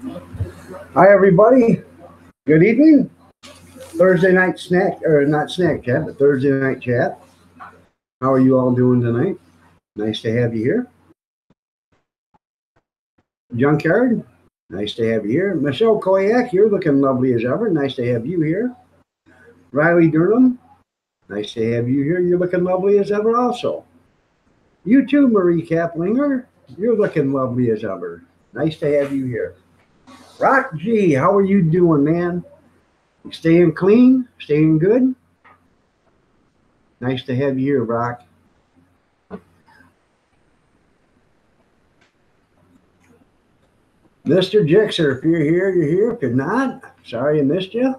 Hi, everybody. Good evening. Thursday night snack, or not snack chat, but Thursday night chat. How are you all doing tonight? Nice to have you here. Junkyard, nice to have you here. Michelle Koyak, you're looking lovely as ever. Nice to have you here. Riley Durham, nice to have you here. You're looking lovely as ever also. You too, Marie Kaplinger. You're looking lovely as ever. Nice to have you here. Rock G, how are you doing, man? Staying clean? Staying good? Nice to have you here, Rock. Mr. Jixer, if you're here, you're here. If you're not, sorry I missed you.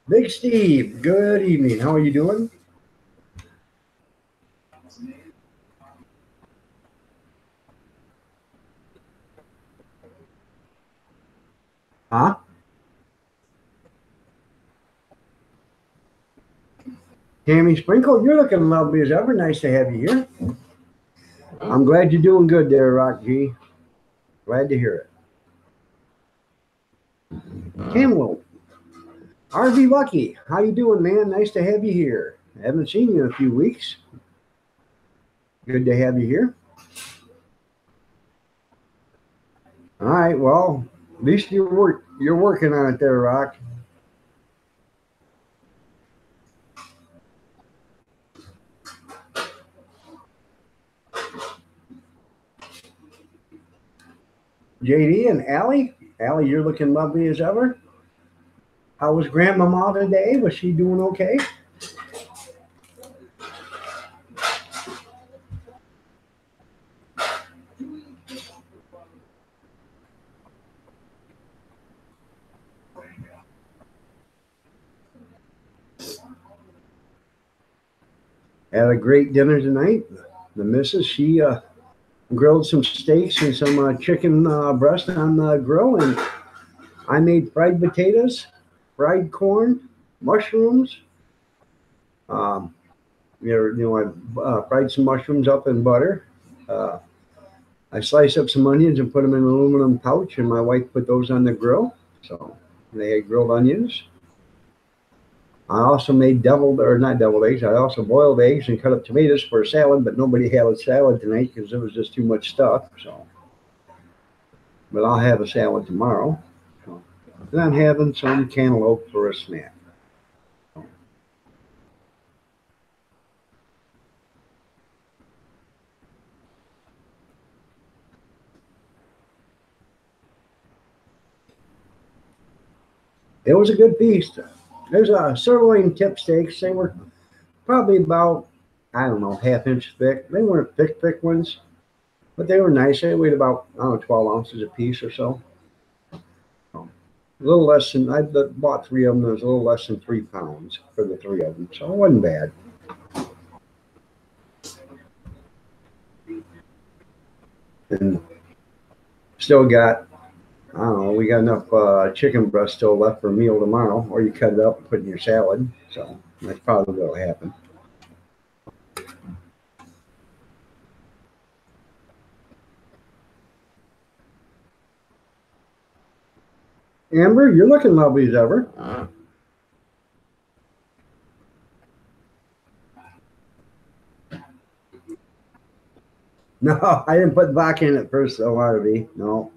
Big Steve, good evening. How are you doing? Huh? Tammy Sprinkle, you're looking lovely as ever. Nice to have you here. I'm glad you're doing good there, Rock G. Glad to hear it. Cantaloupe. RV Lucky, how you doing, man? Nice to have you here. I haven't seen you in a few weeks. Good to have you here. All right, well, at least you're working on it there, Rock. JD and Allie. Allie, you're looking lovely as ever. How was Grandmama today? Was she doing okay? Had a great dinner tonight. The missus, she grilled some steaks and some chicken breast on the grill, and I made fried potatoes, fried corn, mushrooms. Um, I fried some mushrooms up in butter. Uh, I sliced up some onions and put them in an aluminum pouch, and my wife put those on the grill. So they had grilled onions. I also made not deviled eggs. I also boiled eggs and cut up tomatoes for a salad, but nobody had a salad tonight because it was just too much stuff. So, but I'll have a salad tomorrow. So, and I'm having some cantaloupe for a snack. It was a good feast. There's a sirloin tip steaks. They were probably about, I don't know, half-inch thick. They weren't thick ones, but they were nice. They weighed about, I don't know, 12 ounces a piece or so. A little less than, I bought three of them. There was a little less than 3 pounds for the three of them, so it wasn't bad. And still got, I don't know, we got enough chicken breast still left for a meal tomorrow, or you cut it up and put it in your salad. So that's probably what'll happen. Amber, you're looking lovely as ever. No, I didn't put vodka in it first, so RV. No.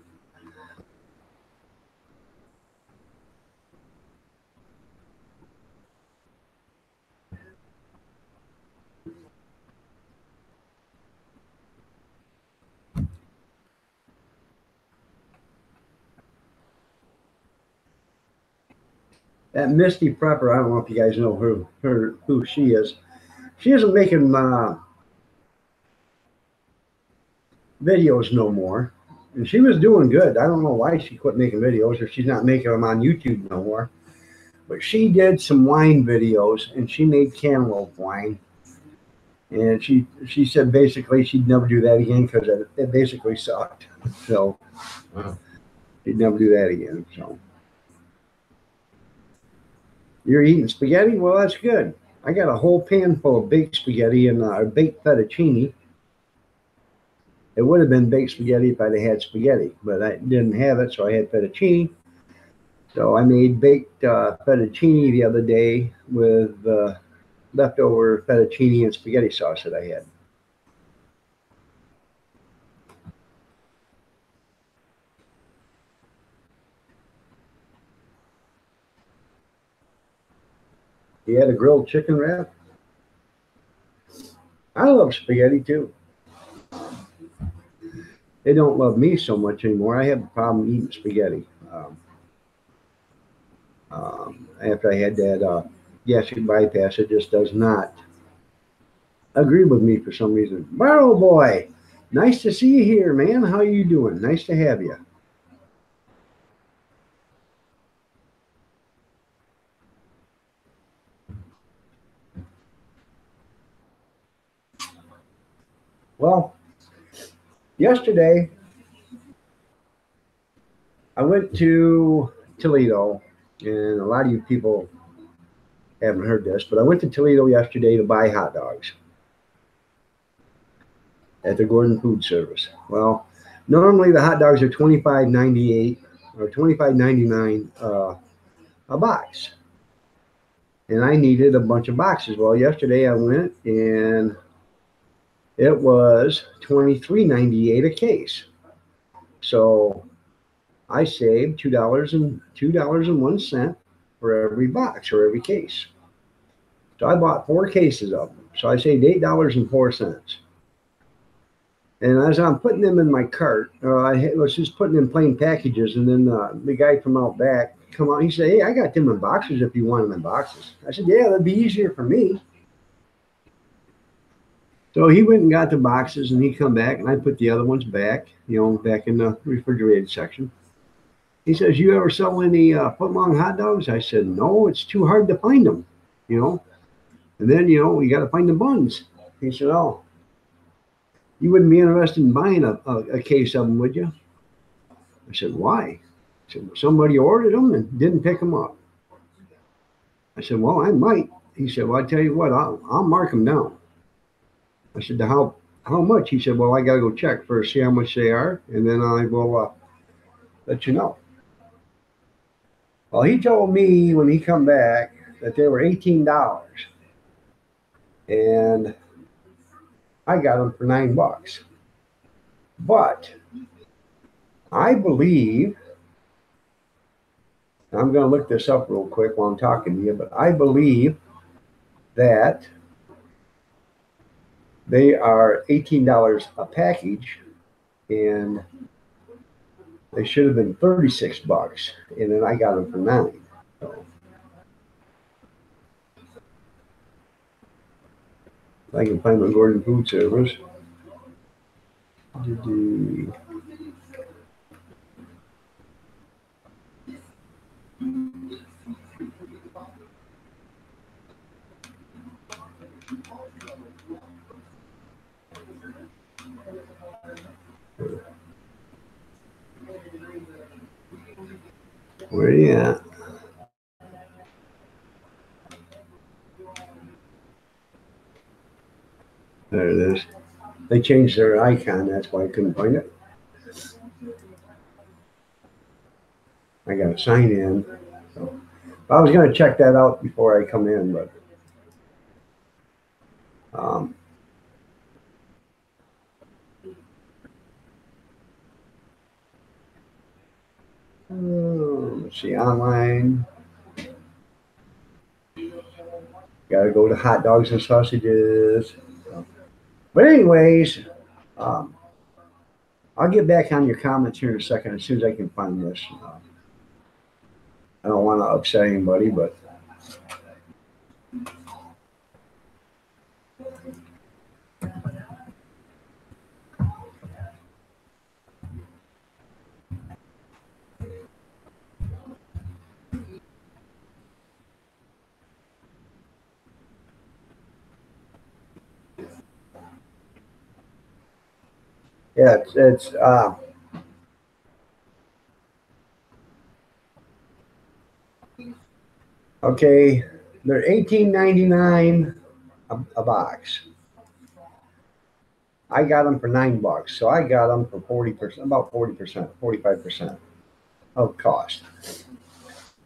That Misty Prepper, I don't know if you guys know who she is. She isn't making videos no more. And she was doing good. I don't know why she quit making videos, or she's not making them on YouTube no more. But she did some wine videos, and she made cantaloupe wine. And she said basically she'd never do that again because it basically sucked. So she'd never do that again. So you're eating spaghetti? Well, that's good. I got a whole pan full of baked spaghetti and baked fettuccine. It would have been baked spaghetti if I'd had spaghetti, but I didn't have it, so I had fettuccine. So I made baked fettuccine the other day with leftover fettuccine and spaghetti sauce that I had. You had a grilled chicken wrap? I love spaghetti too. They don't love me so much anymore. I have a problem eating spaghetti. After I had that gastric bypass, it just does not agree with me for some reason. Barrow boy, nice to see you here, man. How you doing? Nice to have you. Well, yesterday I went to Toledo, and a lot of you people haven't heard this, but I went to Toledo yesterday to buy hot dogs at the Gordon Food Service. Well, normally the hot dogs are $25.98 or $25.99 a box, and I needed a bunch of boxes. Well, yesterday I went and it was $23.98 a case. So I saved $2.01 for every box or every case. So I bought 4 cases of them. So I saved $8.04. And as I'm putting them in my cart, I was just putting in plain packages, and then the guy from out back come out. He said, "Hey, I got them in boxes if you want them in boxes." I said, "Yeah, that'd be easier for me." So he went and got the boxes, and he come back, and I put the other ones back, back in the refrigerated section. He says, "You ever sell any footlong hot dogs?" I said, "No, it's too hard to find them, you know. And then, you got to find the buns." He said, "Oh, you wouldn't be interested in buying a case of them, would you?" I said, "Why?" He said, "Well, somebody ordered them and didn't pick them up." I said, "Well, I might." He said, "Well, I tell you what, I'll mark them down." I said, "How much?" He said, "Well, I got to go check first, see how much they are, and then I will let you know." Well, he told me when he come back that they were $18, and I got them for $9. But I believe, I'm going to look this up real quick while I'm talking to you, but I believe that they are $18 a package, and they should have been $36, and then I got them for 9. So if I can find my Gordon Food Service. Where are you at? There it is. They changed their icon. That's why I couldn't find it. I got to sign in. So I was going to check that out before I come in, but um, let's see, online. Got to go to hot dogs and sausages. But anyways, um, I'll get back on your comments here in a second as soon as I can find this. I don't want to upset anybody, but yeah, it's okay. They're $18.99 a box. I got them for $9, so I got them for 40%, about 40%, 45% of cost,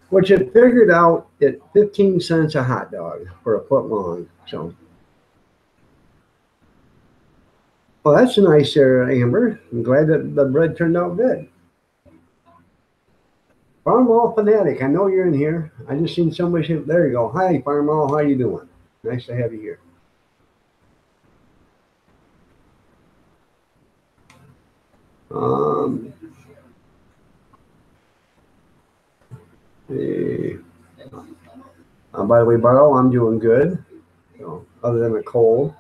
which it figured out at 15 cents a hot dog for a foot long. So, well, that's nice there, Amber. I'm glad that the bread turned out good. Farm Mall Fanatic, I know you're in here. I just seen somebody say, there you go. Hi, Farm Mall, how you doing? Nice to have you here. Um, eh, by the way, Barrow, I'm doing good. So, other than a cold.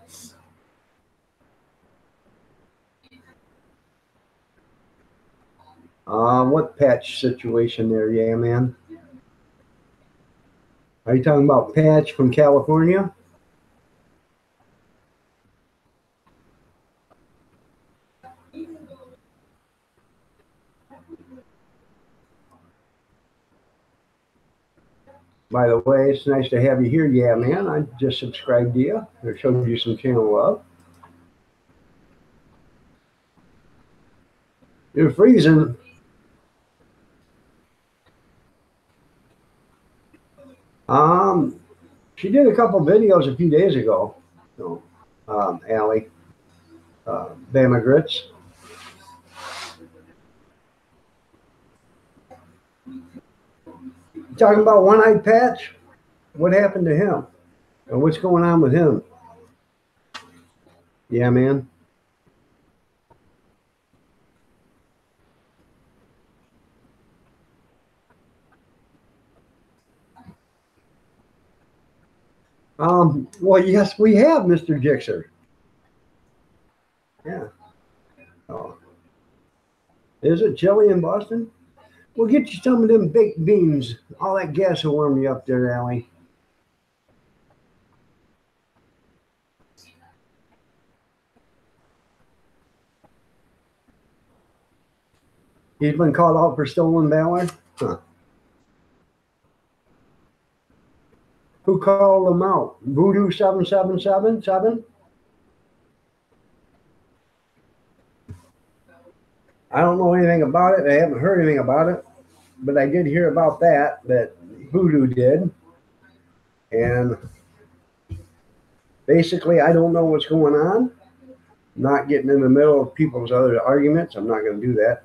What patch situation there, yeah, man? Are you talking about Patch from California? By the way, it's nice to have you here. Yeah, man. I just subscribed to you or showed you some channel love. You're freezing. Um, she did a couple videos a few days ago. So, Allie, Bama Grits. Talking about One-Eyed Patch? What happened to him? Or what's going on with him? Yeah, man. Well, yes, we have, Mr. Gixer. Yeah. Oh. Is it chilly in Boston? We'll get you some of them baked beans. All that gas will warm you up there, Allie. He's been called out for stolen valor? Huh. Who called him out? Voodoo 7777? I don't know anything about it. I haven't heard anything about it, but I did hear about that Voodoo did. And basically, I don't know what's going on. Not getting in the middle of people's other arguments. I'm not going to do that.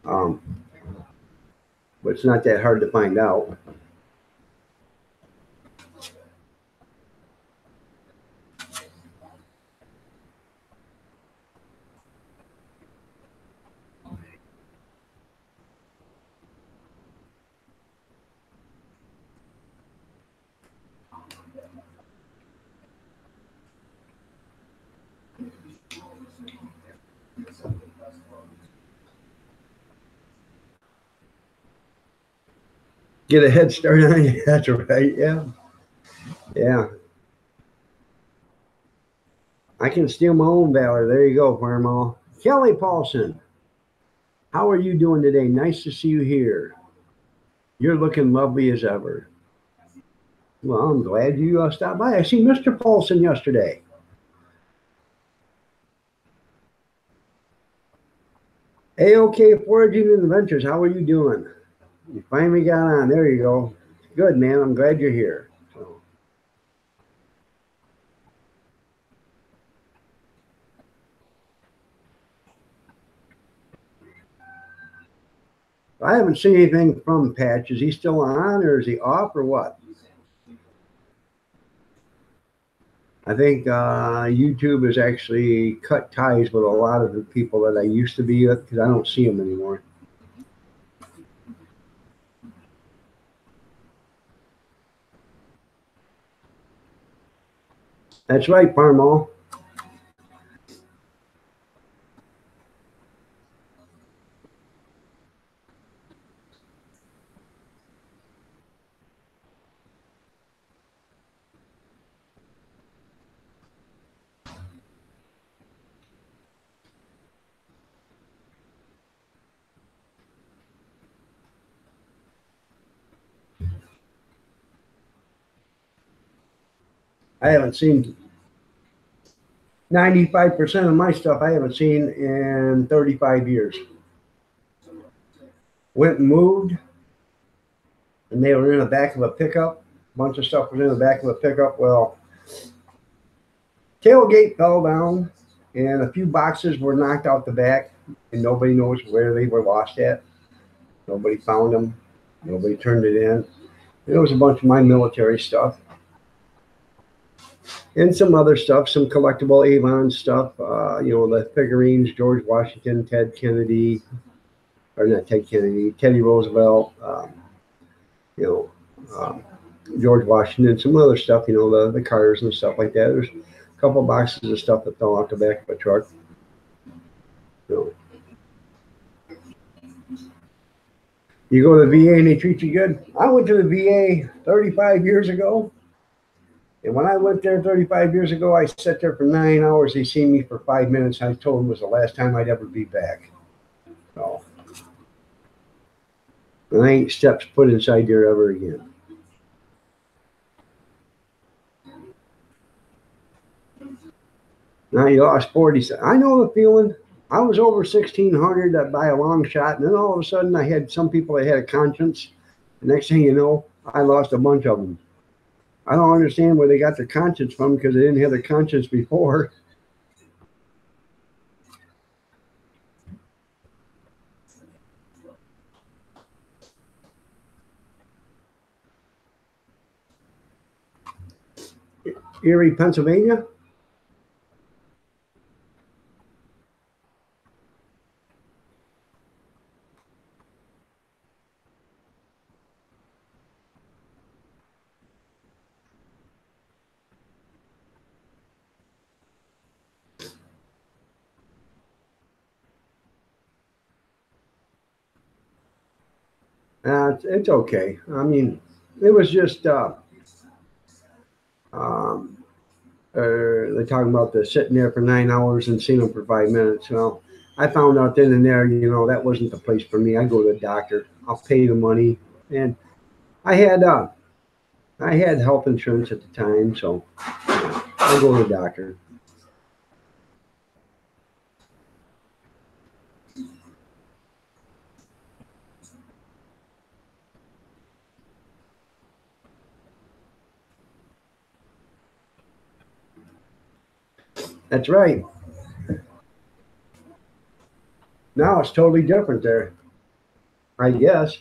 Um, but it's not that hard to find out. Get a head start on you. That's right. Yeah. Yeah. I can steal my own valor. There you go, Farmall. Kelly Paulson, how are you doing today? Nice to see you here. You're looking lovely as ever. Well, I'm glad you stopped by. I see Mr. Paulson yesterday. A-OK Foraging Adventures, how are you doing? You finally got on. There you go. Good, man. I'm glad you're here. So, I haven't seen anything from Patch. Is he still on or is he off or what? I think YouTube has actually cut ties with a lot of the people that I used to be with because I don't see them anymore. That's right, Parmo. I haven't seen. 95% of my stuff I haven't seen in 35 years. Went and moved, and they were in the back of a pickup. A bunch of stuff was in the back of a pickup. Well, tailgate fell down, and a few boxes were knocked out the back, and nobody knows where they were lost at. Nobody found them. Nobody turned it in. It was a bunch of my military stuff. And some other stuff, some collectible Avon stuff, the figurines, George Washington, Ted Kennedy, or not Ted Kennedy, Teddy Roosevelt, George Washington, some other stuff, the cars and stuff like that. There's a couple of boxes of stuff that fell out the back of a truck. You go to the VA and they treat you good. I went to the VA 35 years ago. And when I went there 35 years ago, I sat there for 9 hours. They seen me for 5 minutes. I told them it was the last time I'd ever be back. So, and I ain't steps foot inside there ever again. Now you lost 40. I know the feeling. I was over 1,600 by a long shot. And then all of a sudden I had some people that had a conscience. The next thing you know, I lost a bunch of them. I don't understand where they got their conscience from because they didn't have their conscience before. Erie, Pennsylvania? It's okay. I mean, it was just they're talking about the sitting there for 9 hours and seeing them for 5 minutes. Well, I found out then and there, that wasn't the place for me. I go to the doctor. I'll pay the money, and I had health insurance at the time, so I'll go to the doctor. That's right. Now it's totally different there, I guess.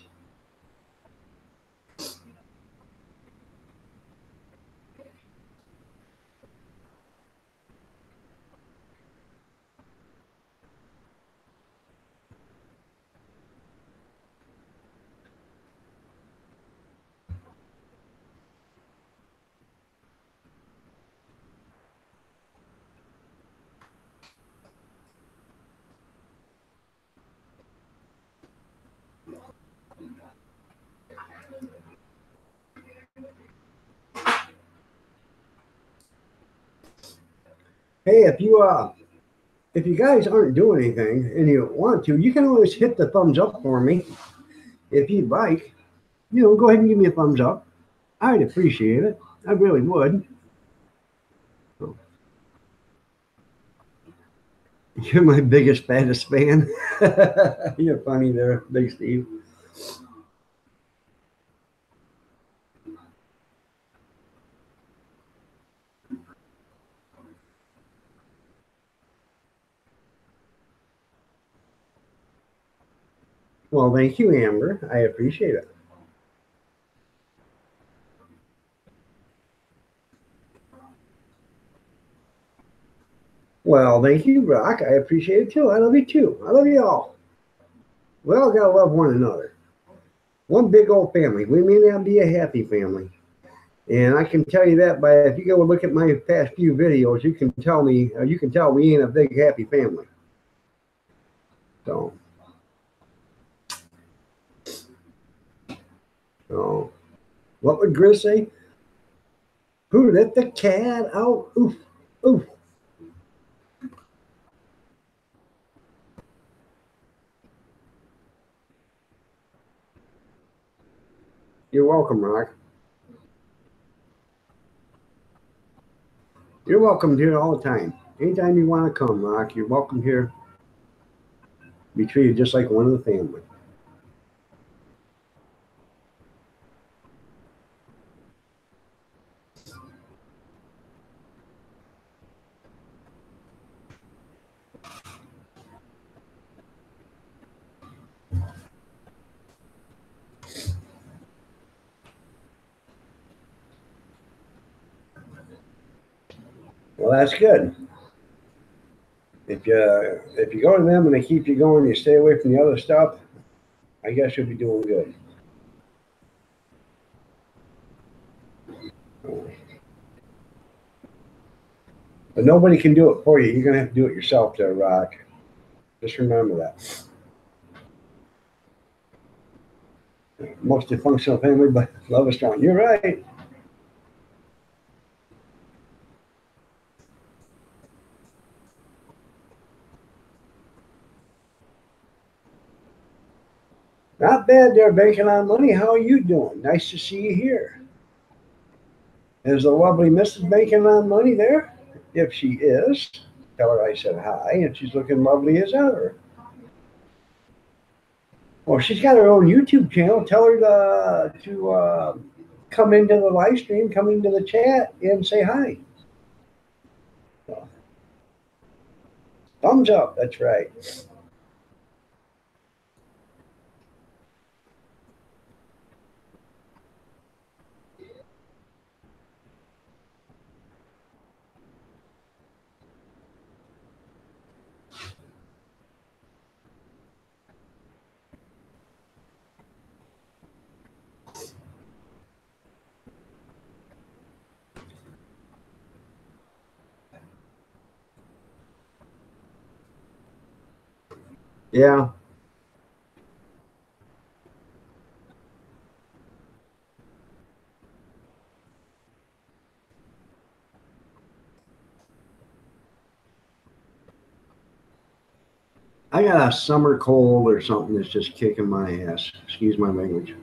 Hey, if you guys aren't doing anything and you want to, you can always hit the thumbs up for me if you'd like. Go ahead and give me a thumbs up. I'd appreciate it. I really would. You're my biggest, fattest fan. You're funny there, Big Steve. Well, thank you, Amber. I appreciate it. Well, thank you, Brock. I appreciate it too. I love you too. I love you all. We all gotta love one another. One big old family. We may not be a happy family. And I can tell you that by if you go look at my past few videos, you can tell we ain't a big happy family. So, what would Grizz say? Who let the cat out? Oof, oof. You're welcome, Rock. You're welcome here all the time. Anytime you want to come, Rock, you're welcome here. Be treated just like one of the family. Well, that's good. If you go to them and they keep you going, you stay away from the other stuff. I guess you'll be doing good. But nobody can do it for you. You're gonna have to do it yourself, there, Rock. Just remember that. Most dysfunctional family, but love is strong. You're right. Not bad there, banking on money. How are you doing? Nice to see you here. Is the lovely Mrs. banking on money there? If she is, tell her I said hi, and she's looking lovely as ever. Well, she's got her own YouTube channel. Tell her to come into the live stream, come into the chat, and say hi. So, thumbs up. That's right. Yeah. I got a summer cold or something that's just kicking my ass. Excuse my language,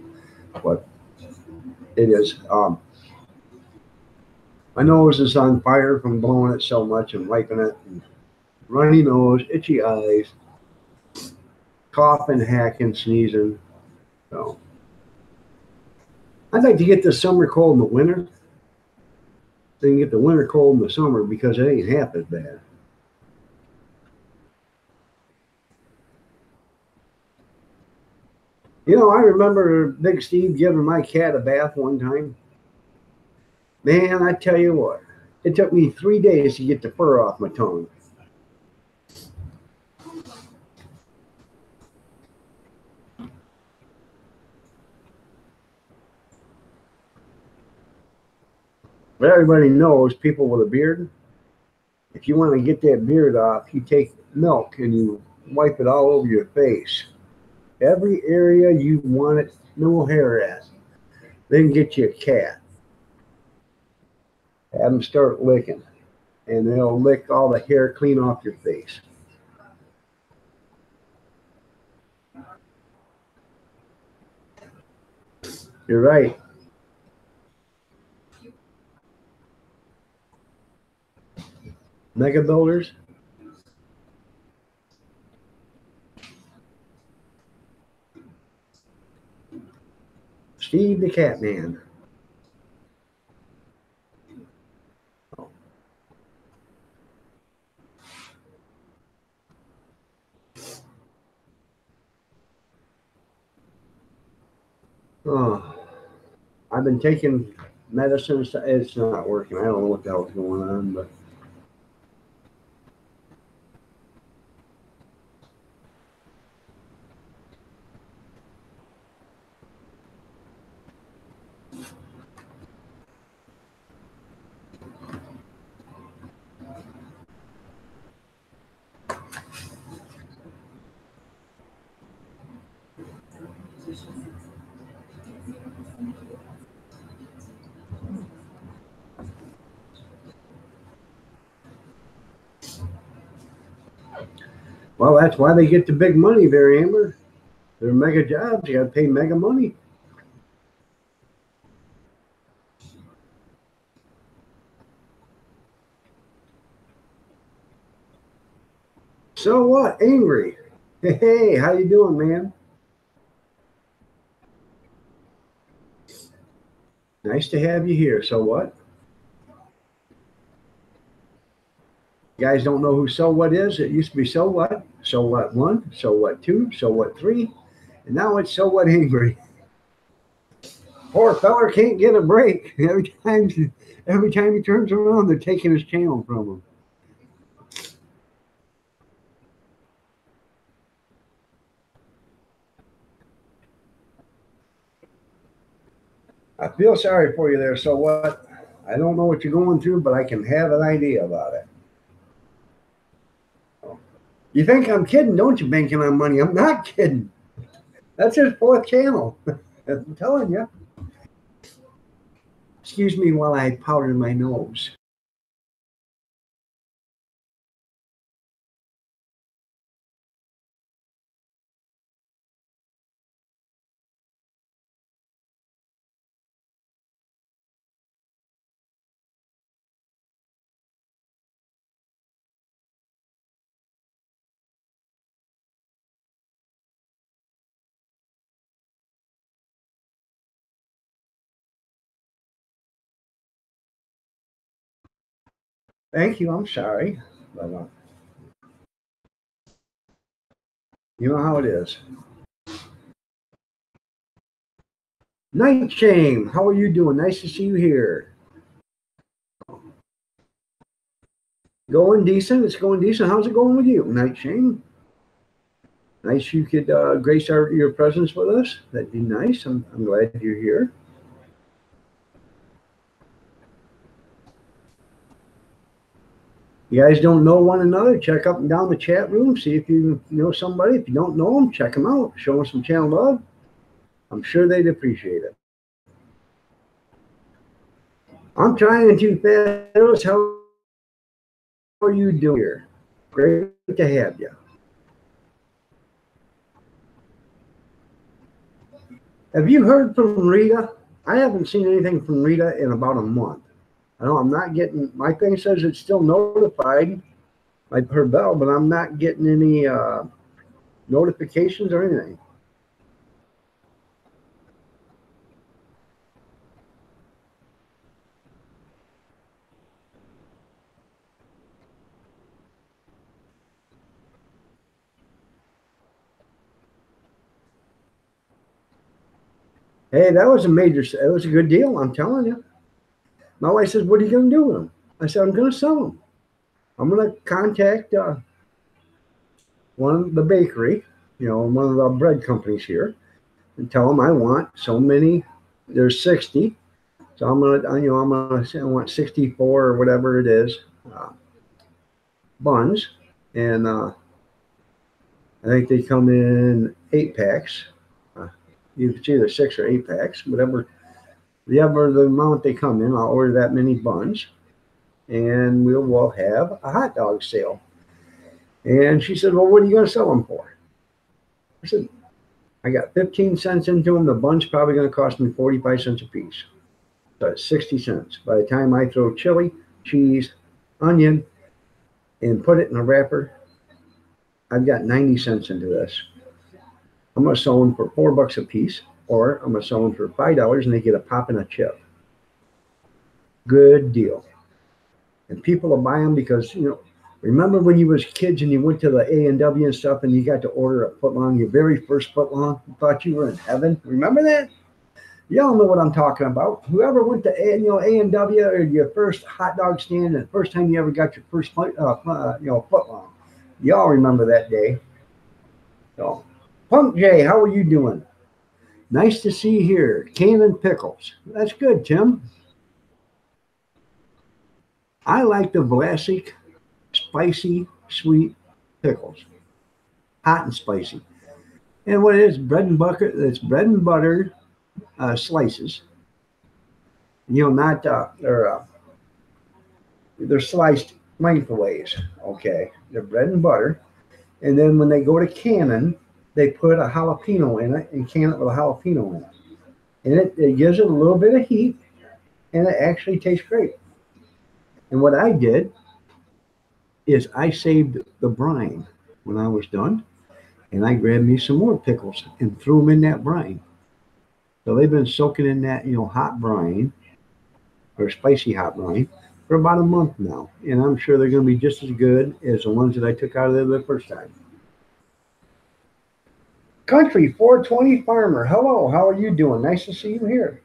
but it is. My nose is on fire from blowing it so much and wiping it. And runny nose, itchy eyes, coughing, hacking, sneezing. So I'd like to get the summer cold in the winter. Then get the winter cold in the summer because it ain't half as bad. You know, I remember Big Steve giving my cat a bath one time. Man, I tell you what, it took me 3 days to get the fur off my tongue. But everybody knows people with a beard, if you want to get that beard off, you take milk and you wipe it all over your face. Every area you want it, no hair at. Then get you a cat. Have them start licking, and they'll lick all the hair clean off your face. You're right. Mega builders. Steve the Cat Man. Oh, I've been taking medicines. It's not working. I don't know what the hell's going on, but well, that's why they get the big money there, Amber. They're mega jobs. You got to pay mega money. So what? Angry. Hey, how you doing, man? Nice to have you here. So what? You guys don't know who So What is? It used to be So What, So What 1, So What 2, So What 3, and now it's So What Angry. Poor feller can't get a break. Every time he turns around, they're taking his channel from him. I feel sorry for you there. So what? I don't know what you're going through, but I can have an idea about it. You think I'm kidding, don't you, banking on money? I'm not kidding. That's his fourth channel. I'm telling you. Excuse me while I powder my nose. Thank you. I'm sorry. But, you know how it is. Night Shame, how are you doing? Nice to see you here. Going decent. It's going decent. How's it going with you, Night Shame? Nice you could grace your presence with us. That'd be nice. I'm glad you're here. You guys don't know one another, check up and down the chat room. See if you know somebody. If you don't know them, check them out. Show them some channel love. I'm sure they'd appreciate it. I'm trying to, Thanos. How are you doing here? Great to have you. Have you heard from Rita? I haven't seen anything from Rita in about a month. I know I'm not getting, my thing says it's still notified, like her bell, but I'm not getting any notifications or anything. Hey, that was it was a good deal, I'm telling you. My wife says, what are you going to do with them? I said, I'm going to sell them. I'm going to contact one of the bakery, one of the bread companies here, and tell them I want so many. There's 60, so I want 64 or whatever it is buns, and I think they come in 8 packs. It's either 6 or 8 packs, whatever the amount they come in. I'll order that many buns, and we'll have a hot dog sale. And she said, well, what are you going to sell them for? I said, I got 15 cents into them. The bun's probably going to cost me 45 cents a piece. So it's 60 cents. By the time I throw chili, cheese, onion, and put it in a wrapper, I've got 90 cents into this. I'm going to sell them for $4 a piece, or I'm going to sell them for $5 and they get a pop and a chip. Good deal. And people will buy them because, remember when you was kids and you went to the A&W and stuff and you got to order a footlong, your very first footlong, you thought you were in heaven? Remember that? Y'all know what I'm talking about. Whoever went to A&W or your first hot dog stand and the first time you ever got your first footlong, y'all remember that day. So, Punk J, how are you doing? Nice to see you here. Cannon pickles. That's good, Tim. I like the Vlasic spicy, sweet pickles. Hot and spicy. And what it is, bread and butter, it's bread and butter slices. Not, they're sliced lengthways, okay? They're bread and butter. And then when they go to cannon, they put a jalapeno in it and can it with a jalapeno in it. And it gives it a little bit of heat, and it actually tastes great. And what I did is I saved the brine. when I was done, and I grabbed me some more pickles and threw them in that brine. So they've been soaking in that, hot brine or spicy hot brine for about a month now, and I'm sure they're going to be just as good as the ones that I took out of there the first time. Country 420 Farmer, hello, how are you doing? Nice to see you here.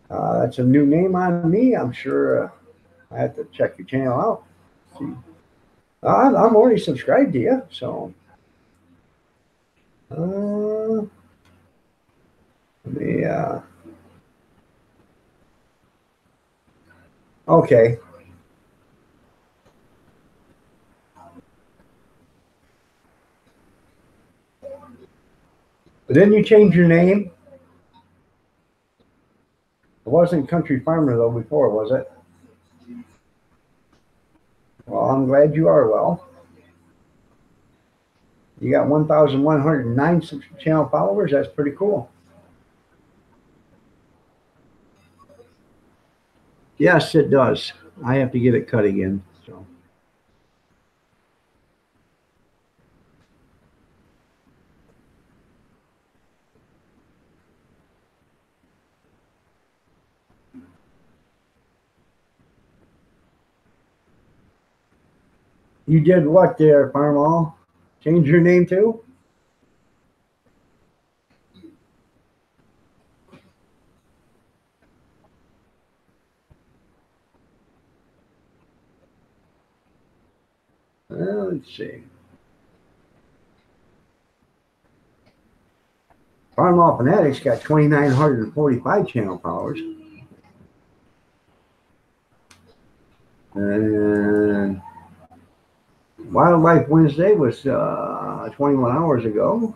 That's a new name on me. I'm sure I have to check your channel out. See. I'm already subscribed to you, so let me, okay. But didn't you change your name? It wasn't Country Farmer though before, was it? Well, I'm glad you are well. You got 1,109 channel followers. That's pretty cool. Yes, it does. I have to get it cut again. So. You did what there, Farmall? Change your name too? Let's see. Farmall Fanatics got 2,945 channel followers. And Wildlife Wednesday was 21 hours ago.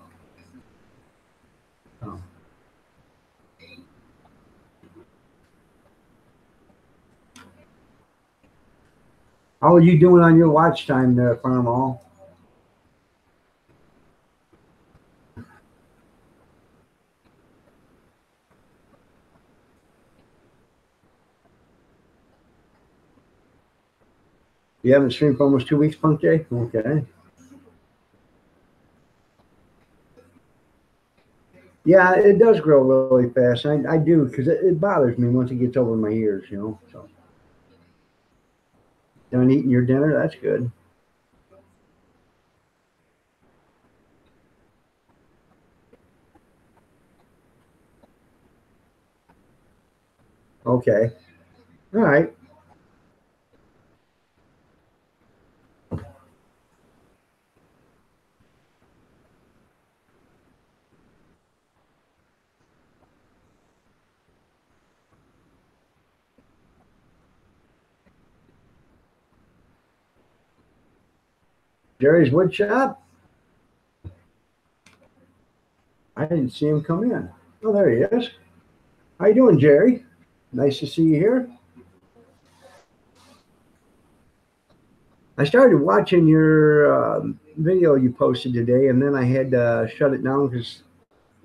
Oh. How are you doing on your watch time there, Farmall? You haven't streamed for almost 2 weeks, Punk J? Okay. Yeah, it does grow really fast. I do, because it bothers me once it gets over my ears, So. Done eating your dinner? That's good. Okay. All right. Jerry's wood shop? I didn't see him come in. Oh, there he is. How you doing, Jerry? Nice to see you here. I started watching your video you posted today, and then I had to shut it down because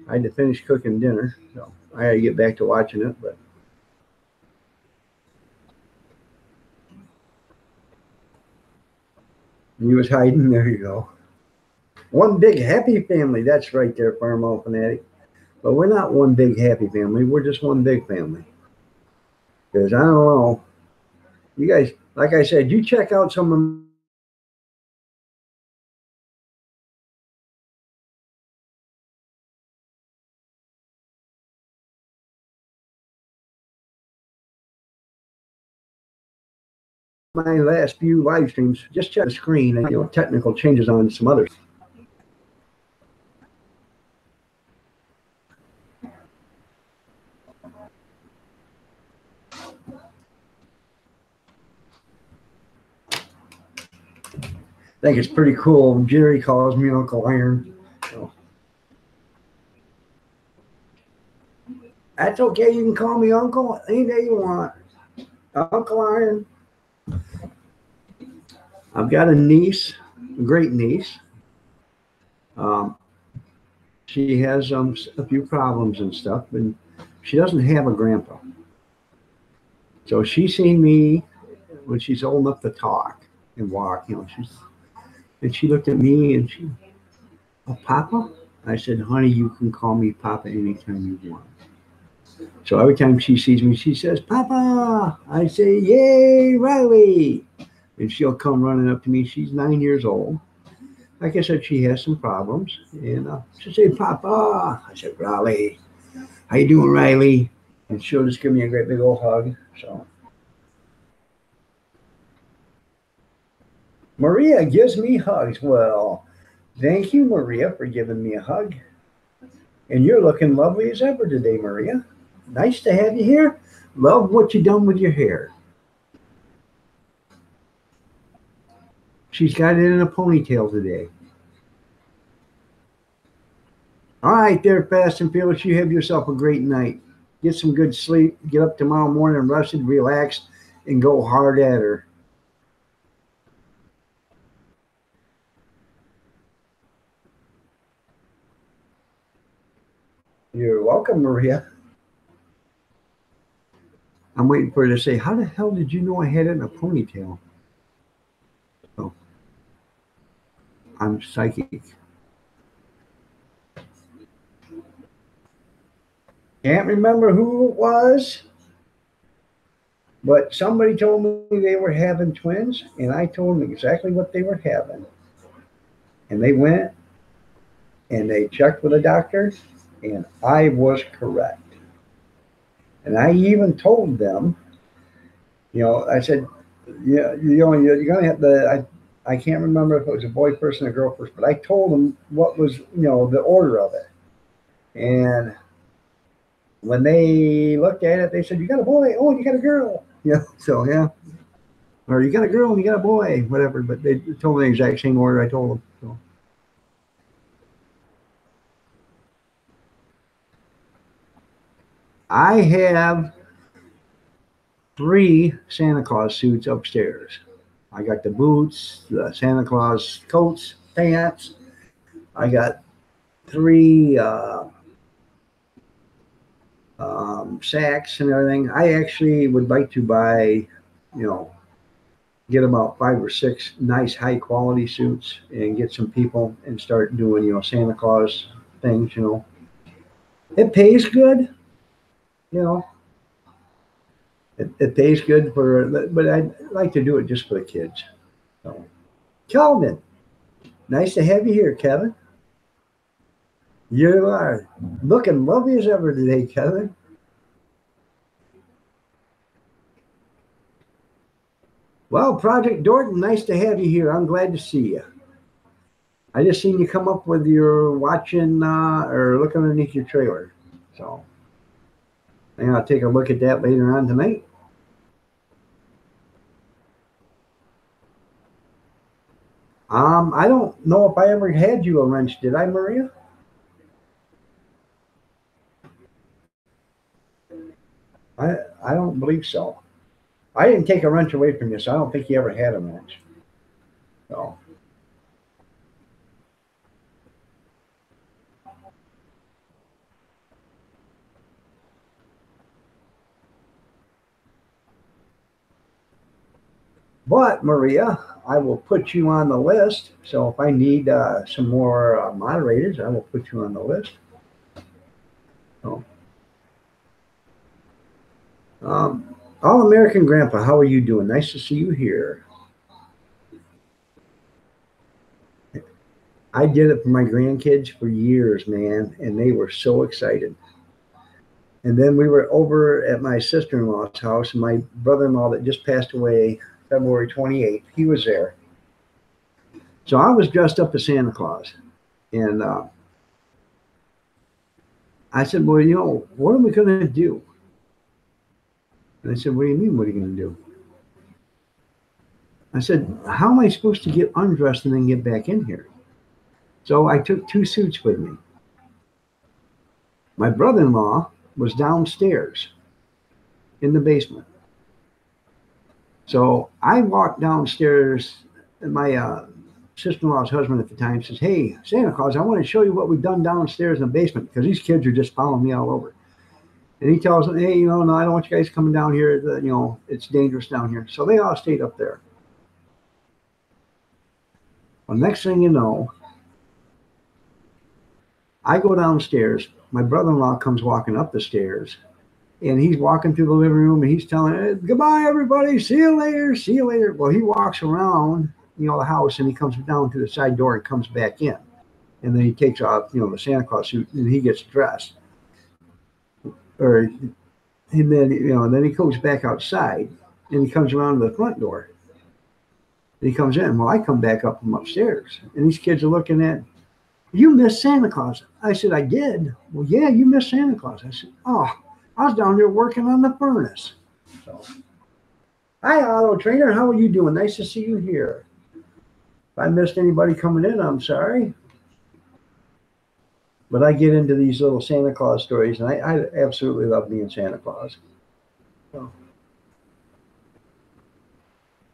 I had to finish cooking dinner. So I had to get back to watching it, but he was hiding. There you go. One big happy family. That's right there, Farmall Fanatic. But we're not one big happy family. We're just one big family. Because I don't know. You guys, like I said, you check out some of my last few live streams. Just check the screen and technical changes on some others. I think it's pretty cool. Jerry calls me Uncle Iron. So. That's okay. You can call me Uncle any day you want. Uncle Iron. I've got a niece, a great niece. She has a few problems and stuff, and she doesn't have a grandpa. So she's seen me when she's old enough to talk and walk. She's And she looked at me and she, oh, Papa? I said, honey, you can call me Papa anytime you want. So every time she sees me, she says, Papa. I say, yay, Riley. And she'll come running up to me. She's 9 years old. Like I said, she has some problems. And she'll say, Papa. I said, Riley. How you doing, Riley? And she'll just give me a great big old hug. So Maria gives me hugs. Well, thank you, Maria, for giving me a hug. And you're looking lovely as ever today, Maria. Nice to have you here. Love what you done with your hair. She's got it in a ponytail today. All right, there, Fast and Fearless. You have yourself a great night. Get some good sleep. Get up tomorrow morning rested, relaxed, and go hard at her. You're welcome, Maria. I'm waiting for her to say, how the hell did you know I had it in a ponytail? Oh, I'm psychic. Can't remember who it was, but somebody told me they were having twins, and I told them exactly what they were having. And they went and they checked with a doctor, and I was correct. And I even told them, I said, yeah, you're going to have the, I can't remember if it was a boy person or girl person, but I told them what was, the order of it. And when they looked at it, they said, you got a boy? Oh, you got a girl. Yeah. So, yeah. Or you got a girl and you got a boy, whatever. But they told me the exact same order I told them. So. I have 3 Santa Claus suits upstairs. I got the boots, the Santa Claus coats, pants. I got 3 sacks and everything. I actually would like to buy, get about 5 or 6 nice high quality suits and get some people and start doing, Santa Claus things. It pays good, you know, it pays good but I'd like to do it just for the kids. So, Calvin, nice to have you here, Kevin. You are looking lovely as ever today, Kevin. Well, Project Dorton, nice to have you here. I'm glad to see you. I just seen you come up with your watching or looking underneath your trailer. So I'm going to take a look at that later on tonight. I don't know if I ever had you a wrench. Did I, Maria? I don't believe so. I didn't take a wrench away from you, so I don't think you ever had a wrench. So. But Maria, I will put you on the list. So if I need some more moderators, I will put you on the list. So, All American Grandpa, how are you doing? Nice to see you here. I did it for my grandkids for years, man, and they were so excited. And then we were over at my sister-in-law's house, and my brother-in-law that just passed away February 28th, he was there. So I was dressed up as Santa Claus. And I said, well, what are we going to do? And I said, what do you mean, what are you going to do? I said, how am I supposed to get undressed and then get back in here? So I took 2 suits with me. My brother-in-law was downstairs in the basement. So I walked downstairs, and my sister-in-law's husband at the time says, hey, Santa Claus, I want to show you what we've done downstairs in the basement because these kids are just following me all over. And he tells them, hey, no, I don't want you guys coming down here. It's dangerous down here. So they all stayed up there. Well, next thing you know, I go downstairs. My brother-in-law comes walking up the stairs, and he's walking through the living room, and he's telling, "Goodbye, everybody. See you later. See you later." Well, he walks around, the house, and he comes down to the side door and comes back in, and then he takes off, the Santa Claus suit, and he gets dressed, or and then he goes back outside, and he comes around to the front door. And he comes in. Well, I come back up from upstairs, and these kids are looking at, "You missed Santa Claus." I said, "I did." "Well, yeah, you missed Santa Claus." I said, "Oh, I was down there working on the furnace." So, hi, Auto Trainer. How are you doing? Nice to see you here. If I missed anybody coming in, I'm sorry. But I get into these little Santa Claus stories, and I absolutely love being Santa Claus. So.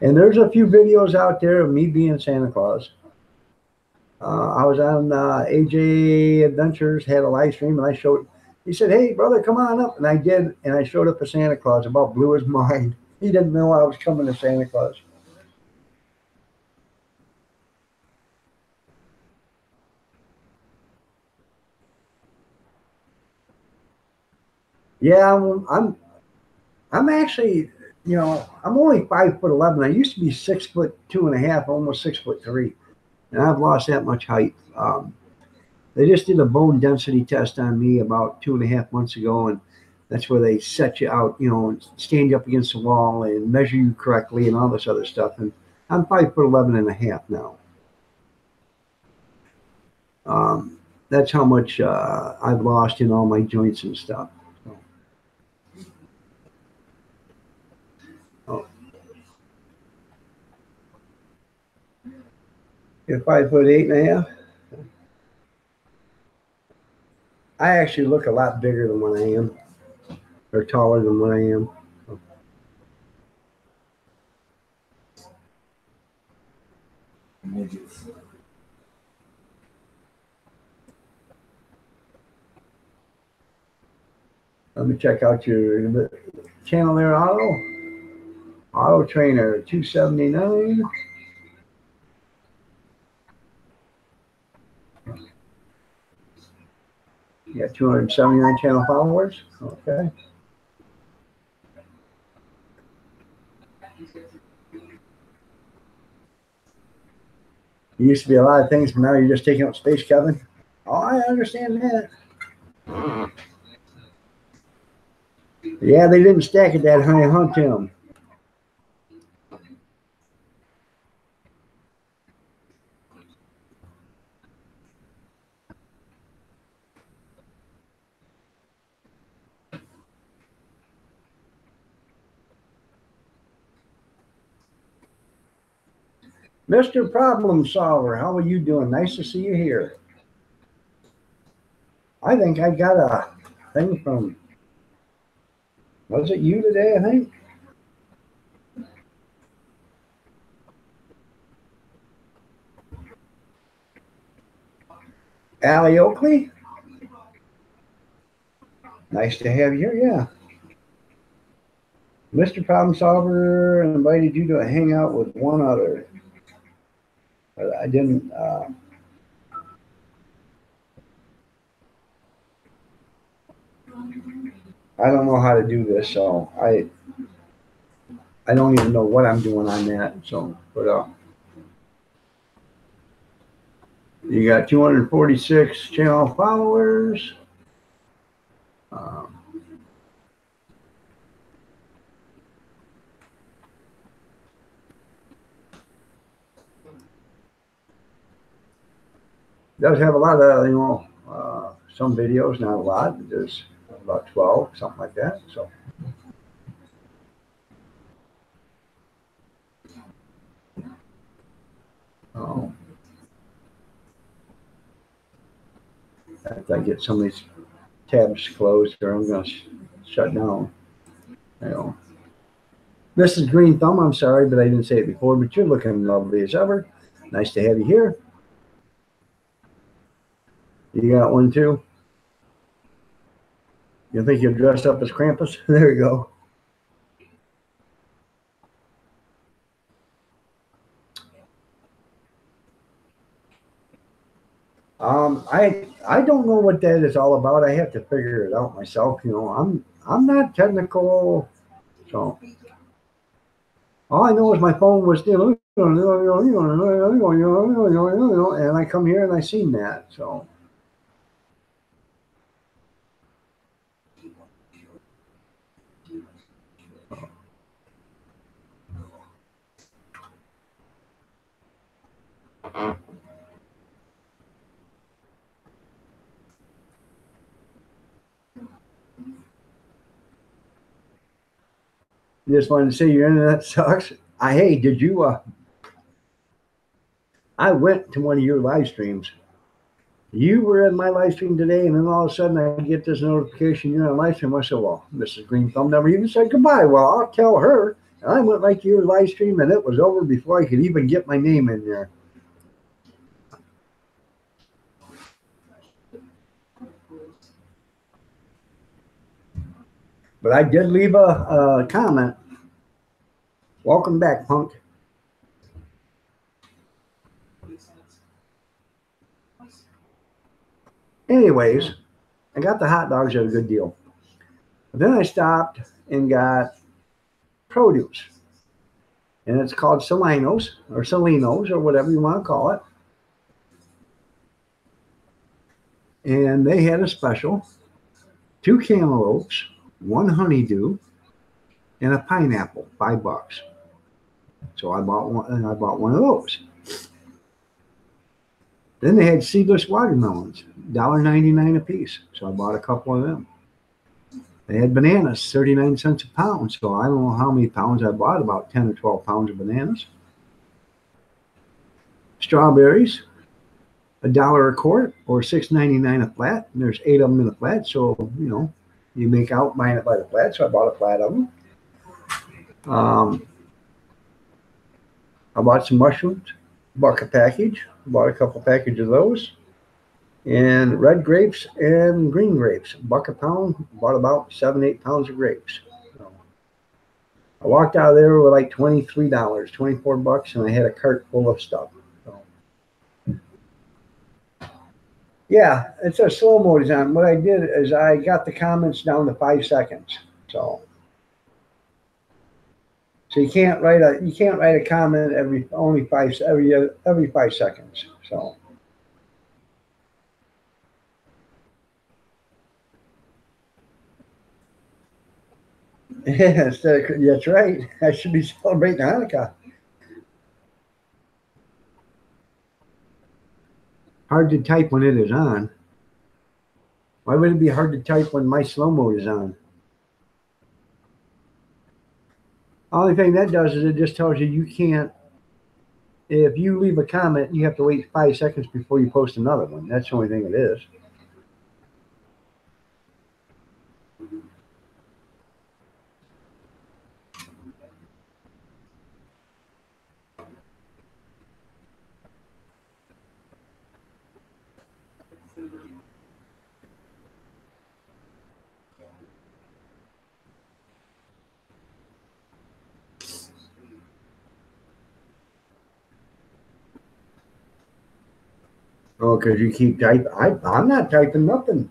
And there's a few videos out there of me being Santa Claus. I was on AJ Adventures, had a live stream, and he said, "Hey, brother, come on up." And I did, and I showed up as Santa Claus. About blew his mind. He didn't know I was coming to Santa Claus. Yeah, I'm actually, I'm only 5'11". I used to be 6'2.5", almost 6'3", and I've lost that much height. They just did a bone density test on me about 2.5 months ago, and that's where they set you out, and stand you up against the wall and measure you correctly and all this other stuff. And I'm 5'11.5" now. That's how much I've lost in all my joints and stuff. So. Oh. You're 5'8.5". I actually look a lot bigger than what I am, or taller than what I am. Let me check out your channel there, Auto Trainer 279. You got 279 channel followers. Okay. You used to be a lot of things, but now you're just taking up space, Kevin. Oh, I understand that. Yeah, they didn't stack it that high, huh, Tim? Mr. Problem Solver, how are you doing? Nice to see you here. I think I got a thing from, was it you today, I think? Allie Oakley? Nice to have you here, yeah. Mr. Problem Solver invited you to hang out with one other. But I didn't. I don't know how to do this, so I don't even know what I'm doing on that. So, but you got 246 channel followers. Does have a lot of some videos, not a lot. There's about 12, something like that. So. After I get some of these tabs closed, or I'm going to shut down. Mrs. Green Thumb, I'm sorry, but I didn't say it before, but you're looking lovely as ever. Nice to have you here. You got one too? You think you're dressed up as Krampus? There you go. I don't know what that is all about. I have to figure it out myself. You know, I'm not technical, so all I know is my phone was and I come here and I seen that. So just wanted to say your internet sucks. Hey, did you? I went to one of your live streams. You were in my live stream today, and then all of a sudden I get this notification you're on live stream. I said, well, Mrs. Green Thumb never even said goodbye. Well, I'll tell her. And I went right to your live stream, and it was over before I could even get my name in there. But I did leave a comment. Welcome back, punk. Anyways, I got the hot dogs at a good deal. But then I stopped and got produce. And it's called Salinos or whatever you want to call it. And they had a special, 2 cantaloupes, 1 honeydew, and a pineapple, $5. So I bought one of those. Then they had seedless watermelons, $1.99 a piece. So I bought a couple of them. They had bananas, 39 cents a pound. So I don't know how many pounds I bought, about 10 or 12 pounds of bananas. Strawberries, $1 a quart or $6.99 a flat. And there's 8 of them in a flat. So, you know, you make out buying it by the flat. So I bought a flat of them. I bought some mushrooms, bought a package, bought a couple packages of those. And red grapes and green grapes, $1 a pound, bought about 7-8 pounds of grapes. So I walked out of there with like $23, $24, and I had a cart full of stuff. So yeah, it's a slow mo design. What I did is I got the comments down to 5 seconds. So you can't write a comment every 5 seconds. So yeah, that's right. I should be celebrating Hanukkah. Hard to type when it is on. Why would it be hard to type when my slow mo is on? Only thing that does is it just tells you can't. If you leave a comment, you have to wait 5 seconds before you post another one. That's the only thing it is. Oh, because you keep typing. I'm not typing nothing.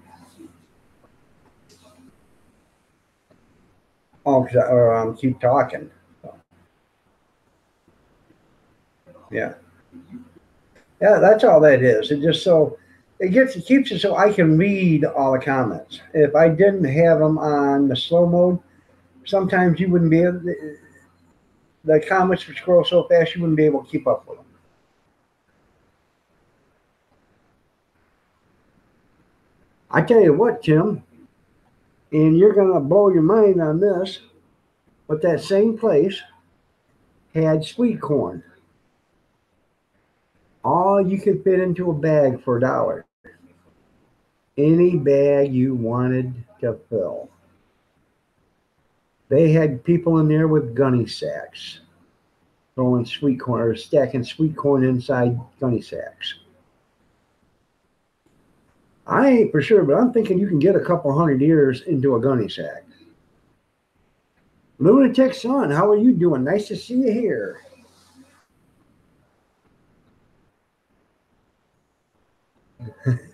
Oh, or keep talking. Yeah. Yeah, that's all that is. It just so it keeps it so I can read all the comments. If I didn't have them on the slow mode, sometimes you wouldn't be able. The comments would scroll so fast you wouldn't be able to keep up with them. I tell you what, Tim, and you're gonna blow your mind on this, but that same place had sweet corn. All you could fit into a bag for $1. Any bag you wanted to fill. They had people in there with gunny sacks, throwing sweet corn or stacking sweet corn inside gunny sacks. I ain't for sure, but I'm thinking you can get a couple 100 ears into a gunny sack. Lunatic Son, how are you doing? Nice to see you here.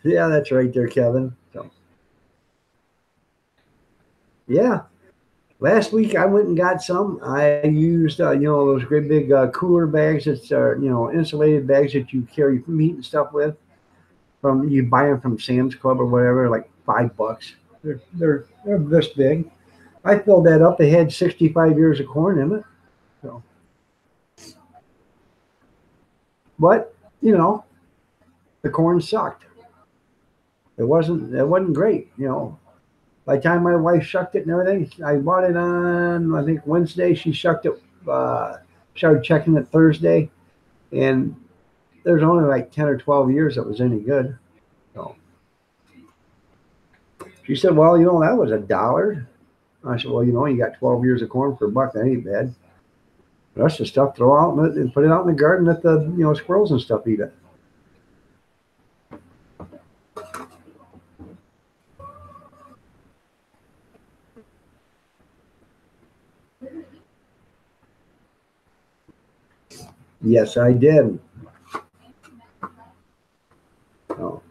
Yeah, that's right there, Kevin. So, yeah. Last week I went and got some. I used, those great big cooler bags that are, insulated bags that you carry meat and stuff with. You buy them from Sam's Club or whatever, like $5. They're this big. I filled that up. They had 65 years of corn in it. So, but you know, the corn sucked. It wasn't great. By the time my wife shucked it and everything, I bought it on I think Wednesday. She shucked it. Started checking it Thursday, and there's only like 10 or 12 years that was any good. So she said, "Well, that was $1." I said, "Well, you got 12 years of corn for $1. That ain't bad. The rest of the stuff, throw out and put it out in the garden. Let the squirrels and stuff eat it." Yes, I did. Oh.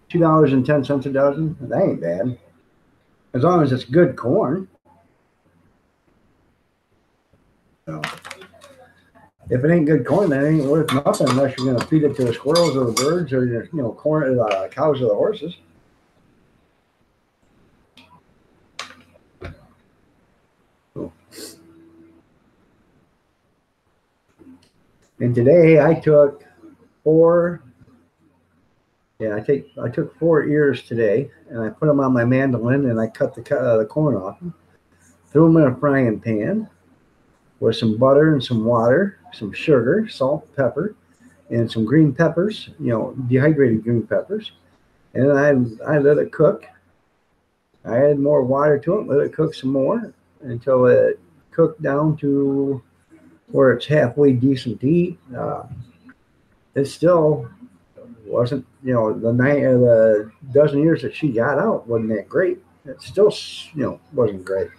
2.10 a dozen. That ain't bad. As long as it's good corn. So, if it ain't good corn, that ain't worth nothing unless you're going to feed it to the squirrels or the birds or corn, cows or the horses. So, and today I took four. Yeah, I took 4 ears today, and I put them on my mandolin, and I cut the corn off, threw them in a frying pan with some butter and some water, some sugar, salt, pepper, and some green peppers, dehydrated green peppers. And I let it cook. I added more water to it, let it cook some more until it cooked down to where it's halfway decent to eat. It still wasn't, the dozen years that she got out wasn't that great. It still, wasn't great.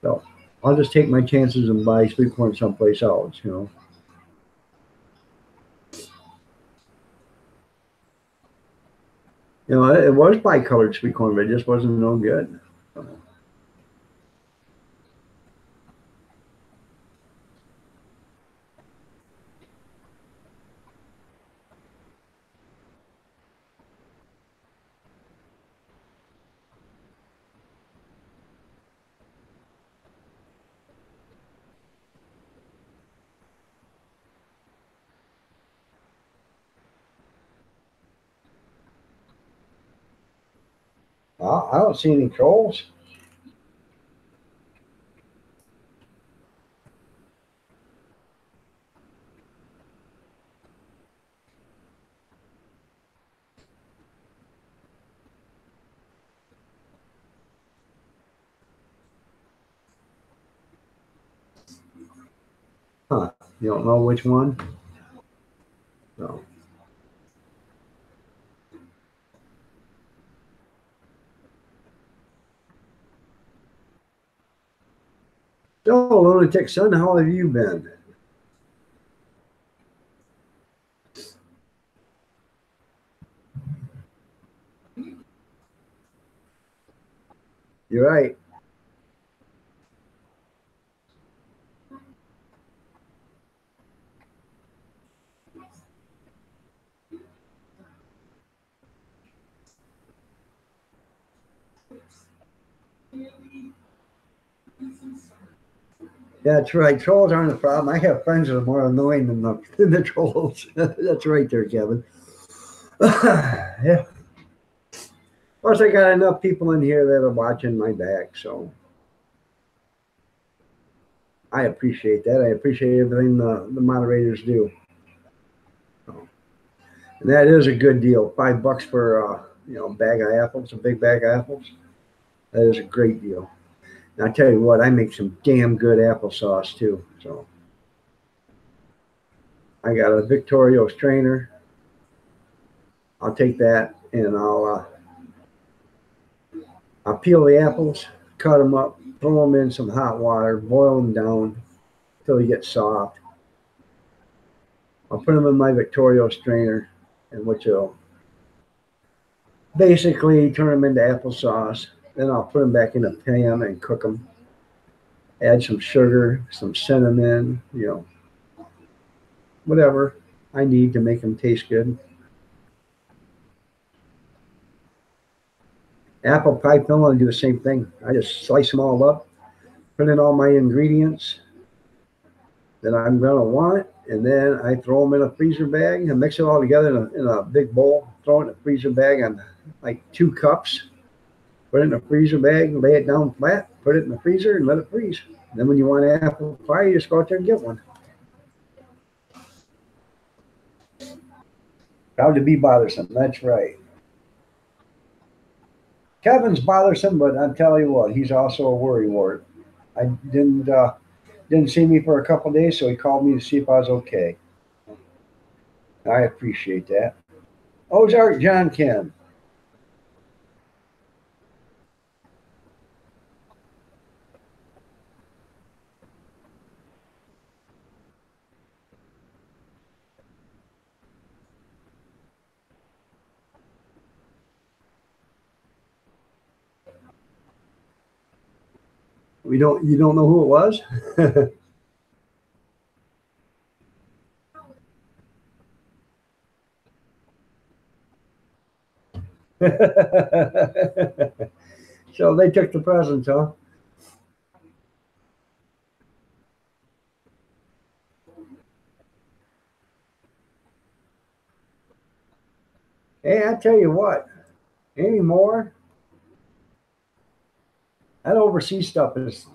So I'll just take my chances and buy sweet corn someplace else. It was bi-colored sweet corn, but it just wasn't no good. I don't see any trolls. Huh. You don't know which one? No. So, lunatic son, how have you been? You're right. That's right. Trolls aren't a problem. I have friends that are more annoying than the trolls. That's right there, Kevin. Yeah. Plus, I got enough people in here that are watching my back, so I appreciate that. I appreciate everything the moderators do. So, and that is a good deal. $5 for a bag of apples, a big bag of apples. That is a great deal. And I tell you what, I make some damn good applesauce too. So I got a Victorio strainer. I'll take that and I'll peel the apples, cut them up, throw them in some hot water, boil them down until they get soft. I'll put them in my Victorio strainer, and which will basically turn them into applesauce. Then I'll put them back in a pan and cook them. Add some sugar, some cinnamon, whatever I need to make them taste good. Apple pie filling, I do the same thing. I just slice them all up, put in all my ingredients that I'm going to want, and then I throw them in a freezer bag and mix it all together in a big bowl, throw it in a freezer bag on like 2 cups, put it in a freezer bag, lay it down flat, put it in the freezer and let it freeze. And then when you want an apple pie, you just go out there and get one. Proud to be bothersome, that's right. Kevin's bothersome, but I'll tell you what, he's also a worrywart. I didn't see me for a couple of days, so he called me to see if I was okay. I appreciate that. Ozark John Kim. You don't know who it was? So they took the presents, huh? Hey, I tell you what, anymore, that overseas stuff is,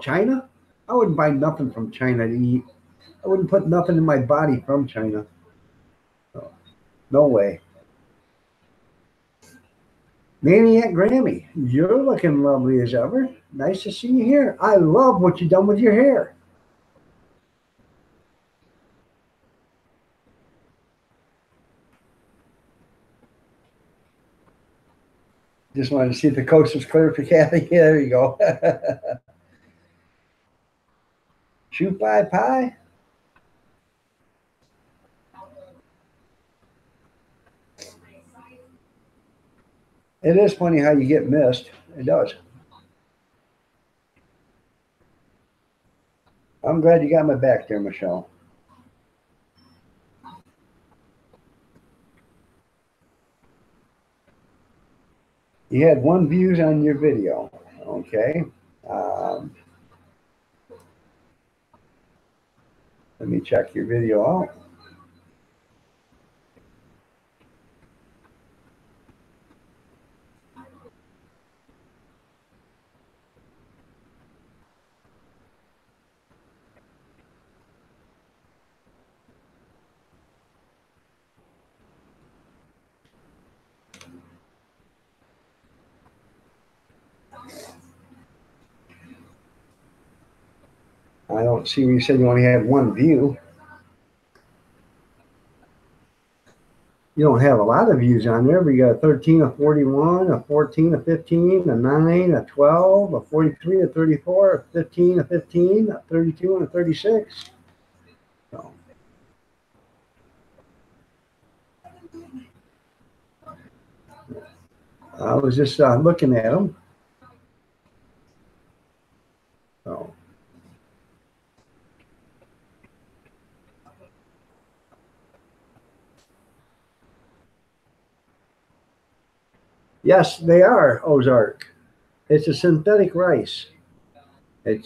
China. I wouldn't buy nothing from China to eat. I wouldn't put nothing in my body from China. No, no way. Maniac Grammy, you're looking lovely as ever. Nice to see you here. I love what you've done with your hair. Just wanted to see if the coast was clear for Kathy. Yeah, there you go. Shoot by pie. It is funny how you get missed. It does. I'm glad you got my back there, Michelle. You had 1 views on your video. Okay. Um, Let me check your video out. I don't see where you said you only had 1 view. You don't have a lot of views on there. We got a 13, a 41, a 14, a 15, a 9, a 12, a 43, a 34, a 15, a 15, a 32, and a 36. So, I was just looking at them. So, yes, they are Ozark. It's a synthetic rice. It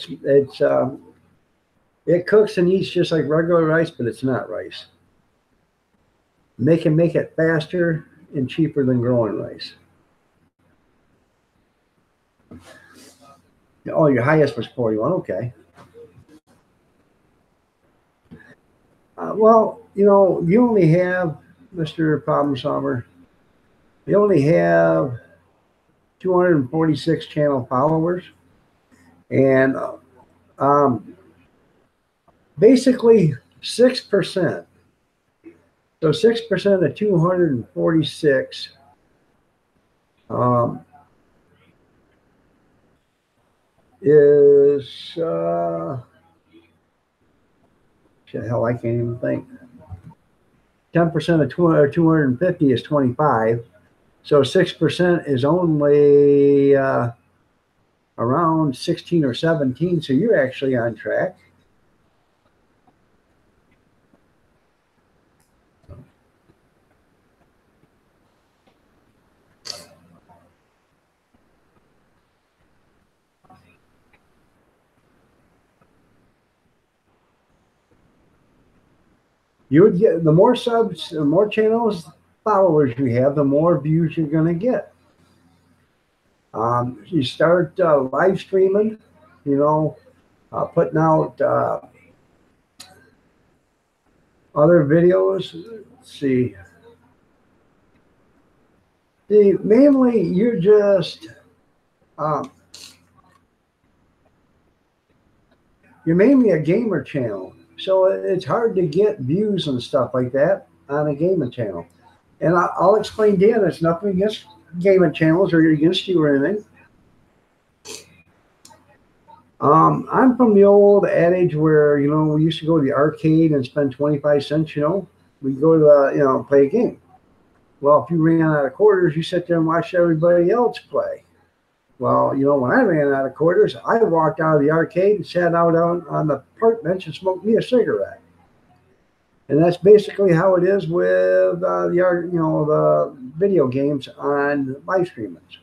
cooks and eats just like regular rice, but it's not rice. They can make it faster and cheaper than growing rice. Oh, your highest was 41. Okay. Well, you only have, Mr. Problem Solver, you only have 246 channel followers. And um, basically, 6%. So 6% of 246 is hell, I can't even think. 10% of 250 is 25. So 6% is only around 16 or 17. So you're actually on track. You would get the more subs, the more channels, followers you have, the more views you're going to get. You start live streaming, you know, putting out other videos. Let's see. Mainly, you're just you're mainly a gamer channel, so it's hard to get views and stuff like that on a gaming channel. And I'll explain, Dan. It's nothing against gaming channels or against you or anything. I'm from the old adage where, you know, we used to go to the arcade and spend 25 cents, you know, we'd go to the, you know, play a game. Well, if you ran out of quarters, you sit there and watch everybody else play. Well, you know, when I ran out of quarters, I walked out of the arcade and sat out on the park bench and smoked me a cigarette. And that's basically how it is with the video games on live streamings.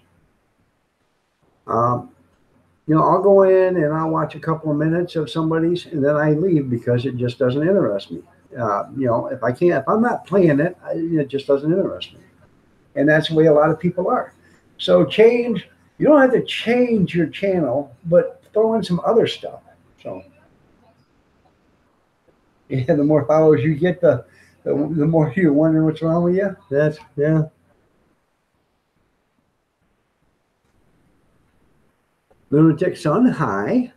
You know, I'll go in and I'll watch a couple of minutes of somebody's, and then I leave because it just doesn't interest me. You know, if I'm not playing it, it just doesn't interest me. And that's the way a lot of people are. So you don't have to change your channel, but throw in some other stuff. So, yeah, the more followers you get, the more you're wondering what's wrong with you. Yeah. Lunatic Sun, hi.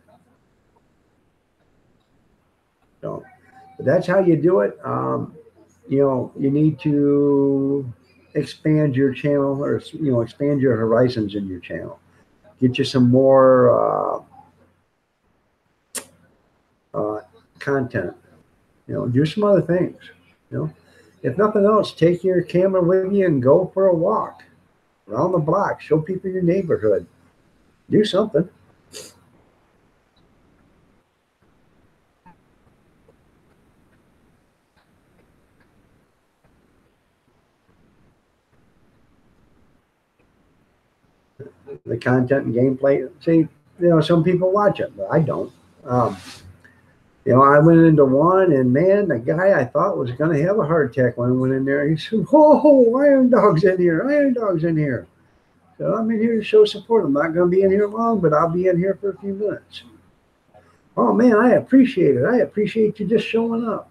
So that's how you do it. You know, you need to expand your channel, or, you know, expand your horizons in your channel. Get you some more content. You know, do some other things. You know, if nothing else, take your camera with you and go for a walk around the block. Show people your neighborhood. Do something. The content and gameplay. See, you know, some people watch it, but I don't. You know, I went into one, and man, the guy I thought was going to have a heart attack when I went in there. He said, "Whoa, Iron Dog's in here! Iron Dog's in here!" So I'm in here to show support. I'm not going to be in here long, but I'll be in here for a few minutes. Oh man, I appreciate it. I appreciate you just showing up.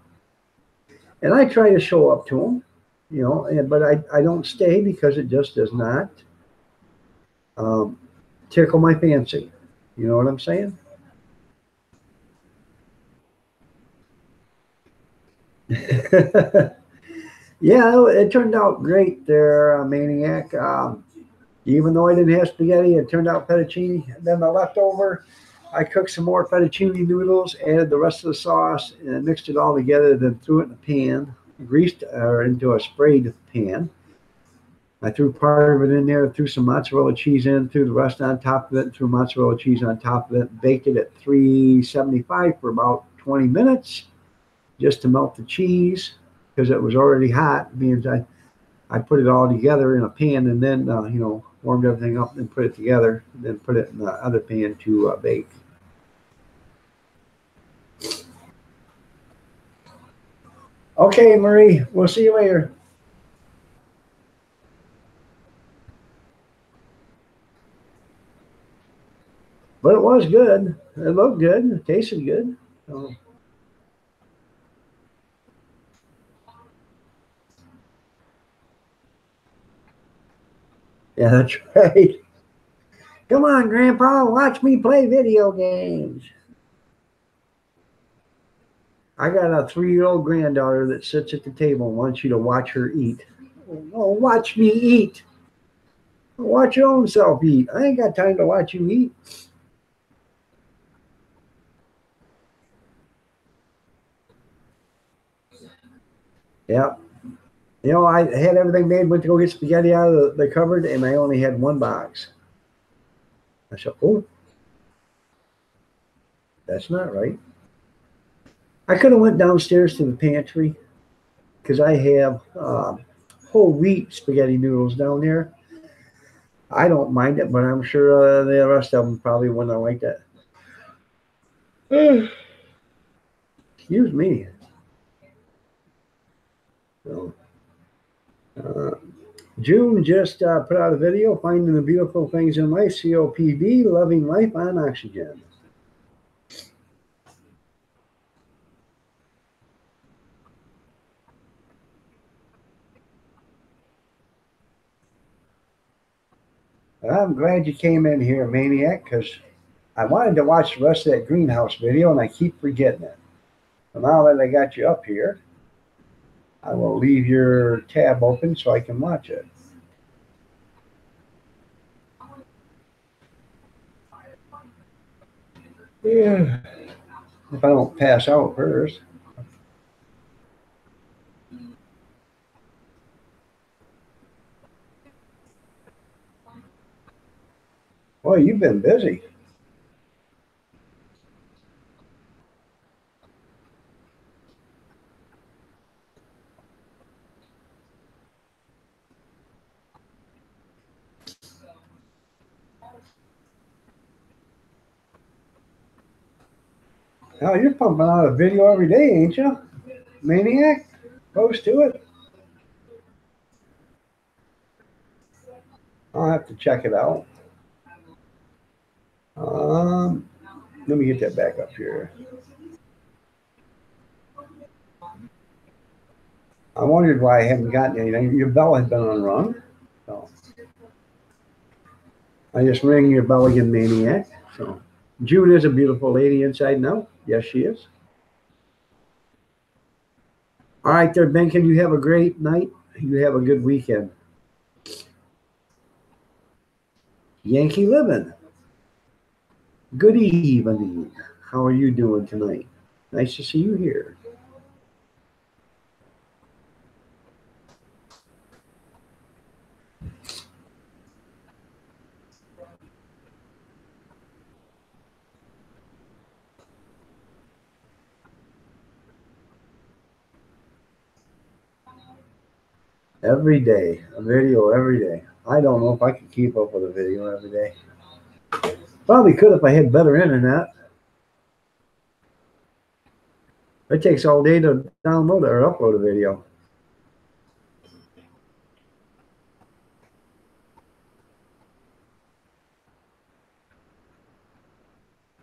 And I try to show up to them, you know, but I don't stay because it just does not tickle my fancy. You know what I'm saying? Yeah, it turned out great there, Maniac. Even though I didn't have spaghetti, it turned out fettuccine. Then the leftover, I cooked some more fettuccine noodles, added the rest of the sauce, and mixed it all together, then threw it in a pan, greased or into a sprayed pan. I threw part of it in there, threw some mozzarella cheese in, threw the rest on top of it, threw mozzarella cheese on top of it, baked it at 375 for about 20 minutes just to melt the cheese because it was already hot. Means I put it all together in a pan and then, you know, warmed everything up and put it together, and then put it in the other pan to bake. Okay, Marie, we'll see you later. But it was good. It looked good. It tasted good. So. Yeah, that's right. Come on, Grandpa, watch me play video games. I got a 3-year-old granddaughter that sits at the table and wants you to watch her eat. Oh, watch me eat. Watch your own self eat. I ain't got time to watch you eat. Yeah. You know, I had everything made, went to go get spaghetti out of the cupboard, and I only had one box. I said, oh, that's not right. I could have went downstairs to the pantry because I have whole wheat spaghetti noodles down there. I don't mind it, but I'm sure the rest of them probably wouldn't have liked it. Excuse me. So, uh, June just put out a video, Finding the Beautiful Things in Life, COPD, Loving Life on Oxygen. I'm glad you came in here, Maniac, because I wanted to watch the rest of that greenhouse video, and I keep forgetting it. So now that I got you up here, I will leave your tab open so I can watch it. Yeah. If I don't pass out first. Boy, you've been busy. Now you're pumping out a video every day, ain't you? Maniac? Close to it. I'll have to check it out. Um, Let me get that back up here. I wondered why I haven't gotten anything. Your bell had been unrung. So I just rang your bell again, Maniac. So June is a beautiful lady inside now. Yes, she is. All right, there, Benkin. You have a great night. You have a good weekend. Yankee living. Good evening. How are you doing tonight? Nice to see you here. Every day, a video every day. I don't know if I could keep up with a video every day. Probably could if I had better internet. It takes all day to download or upload a video.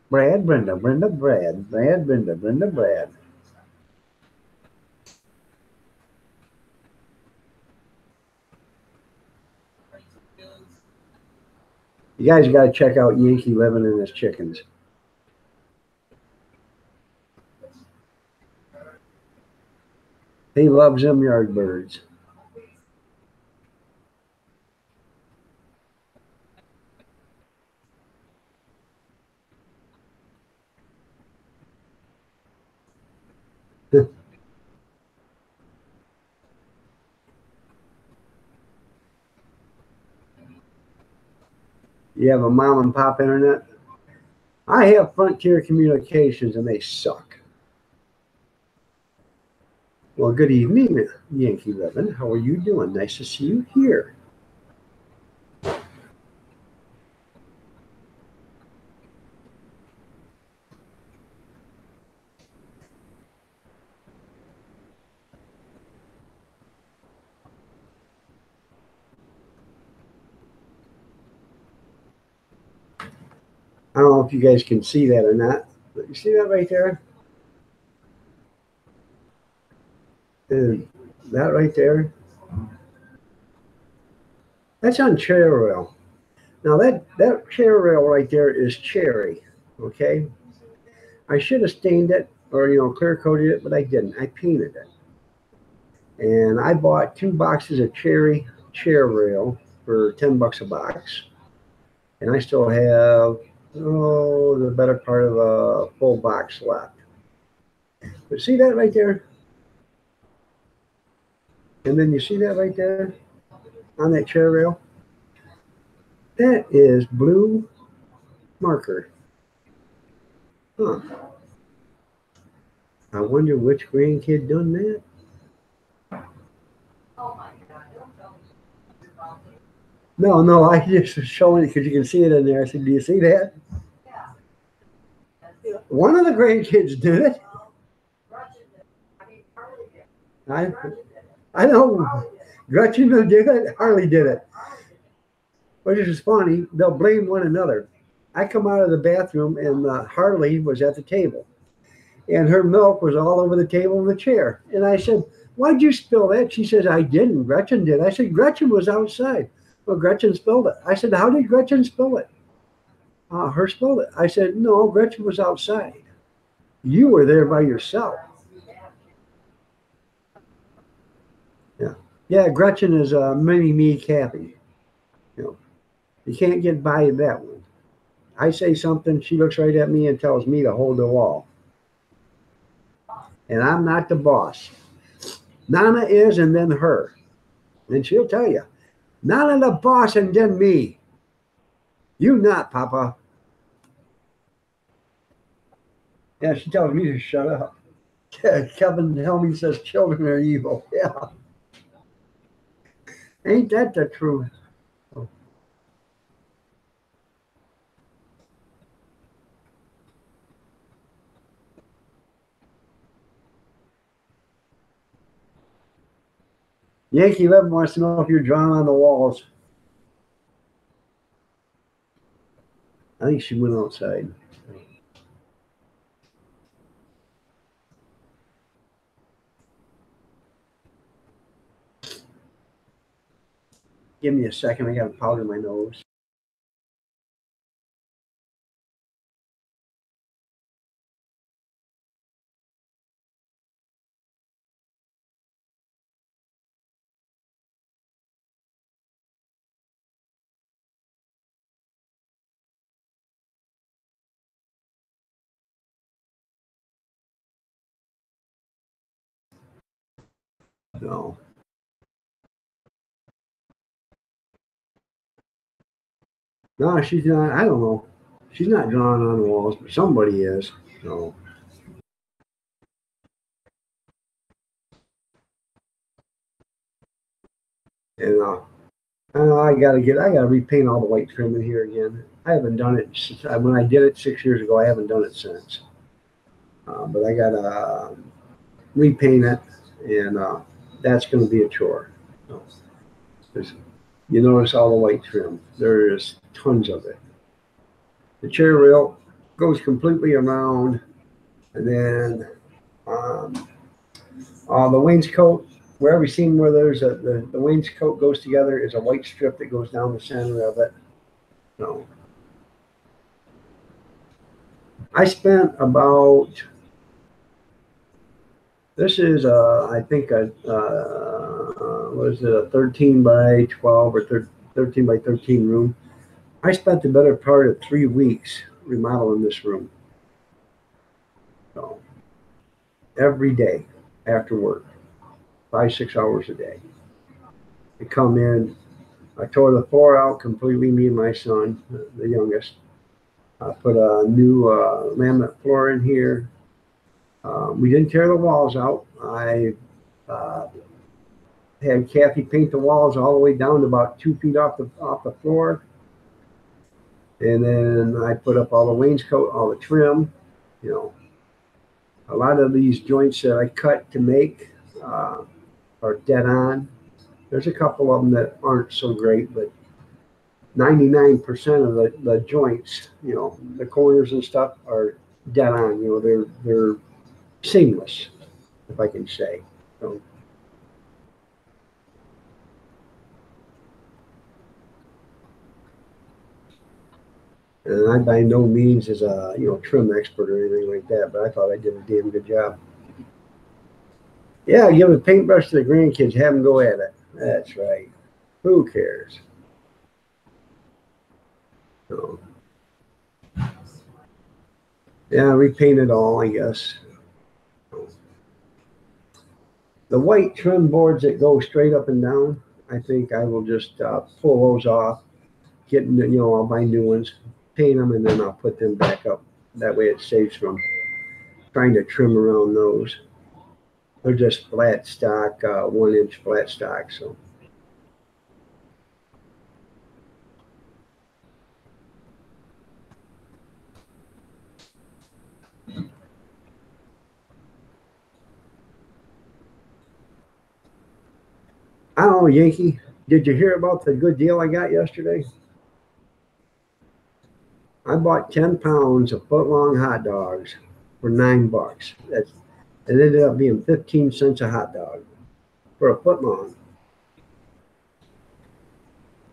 Brad, Brenda, Brenda, Brad, Brad, Brenda, Brenda, Brad. You guys got to check out Yankee Living and his chickens. He loves them yard birds. You have a mom and pop internet? I have Frontier Communications and they suck. Well, good evening, Yankee Living. How are you doing? Nice to see you here. I don't know if you guys can see that or not. But you see that right there? And that right there? That's on chair rail. Now that chair rail right there is cherry. Okay. I should have stained it. or clear coated it, but I didn't. I painted it, and I bought 2 boxes of cherry chair rail for $10 a box, and I still have the better part of a full box left. But see that right there, and then you see that right there on that chair rail. That is blue marker. Huh. I wonder which grandkid done that. No, no, I just was showing it because you can see it in there. I said, do you see that? One of the grandkids did it. I, I know. Gretchen did it. Harley did it. Which is funny. They'll blame one another. I come out of the bathroom and Harley was at the table, and her milk was all over the table and the chair. And I said, "Why'd you spill that?" She says, "I didn't. Gretchen did." I said, "Gretchen was outside." Well, Gretchen spilled it. I said, "How did Gretchen spill it?" Her spilled it. I said, "No, Gretchen was outside. You were there by yourself." Yeah, yeah. Gretchen is a mini me Kathy. You know, you can't get by that one. I say something, she looks right at me and tells me to hold the wall, and I'm not the boss. Nana is, and then her, and she'll tell you, Nana the boss, and then me. You not, Papa. Yeah, she tells me to shut up. Kevin Helmy says children are evil. Yeah, ain't that the truth? Yankee Levin wants to know if you're drawing on the walls. I think she went outside. Give me a second. I got to powder my nose. No, no, she's not. I don't know. She's not drawing on the walls, but somebody is. No, and I gotta repaint all the white trim in here again. I haven't done it since when I did it 6 years ago. I haven't done it since. But I gotta repaint it, and that's gonna be a chore. So, you notice all the white trim. There is tons of it. The chair rail goes completely around, and then um, the wainscot, wherever you seen where there's the wainscot goes together is a white strip that goes down the center of it. So I spent about, this is I think what is it, a 13 by 12 or 13 by 13 room. I spent the better part of 3 weeks remodeling this room. So every day after work, 5, 6 hours a day. I come in, I tore the floor out completely, me and my son, the youngest. I put a new laminate floor in here. We didn't tear the walls out. I uh, had Kathy paint the walls all the way down to about 2 feet off the floor, and then I put up all the wainscot, all the trim. You know, a lot of these joints that I cut to make are dead on. There's a couple of them that aren't so great, but 99% of the joints, the corners and stuff are dead on. They're seamless, if I can say. So, And I by no means is a trim expert or anything like that, but I thought I did a damn good job. Yeah, give a paintbrush to the grandkids, have them go at it. That's right. Who cares? So, yeah, repaint it all, I guess. The white trim boards that go straight up and down, I think I will just pull those off. I'll buy new ones, paint them, and then I'll put them back up. That way it saves from trying to trim around those. They're just flat stock, 1 inch flat stock. So I don't know, Yankee. Did you hear about the good deal I got yesterday? I bought 10 pounds of foot long hot dogs for $9. It ended up being 15 cents a hot dog for a foot long.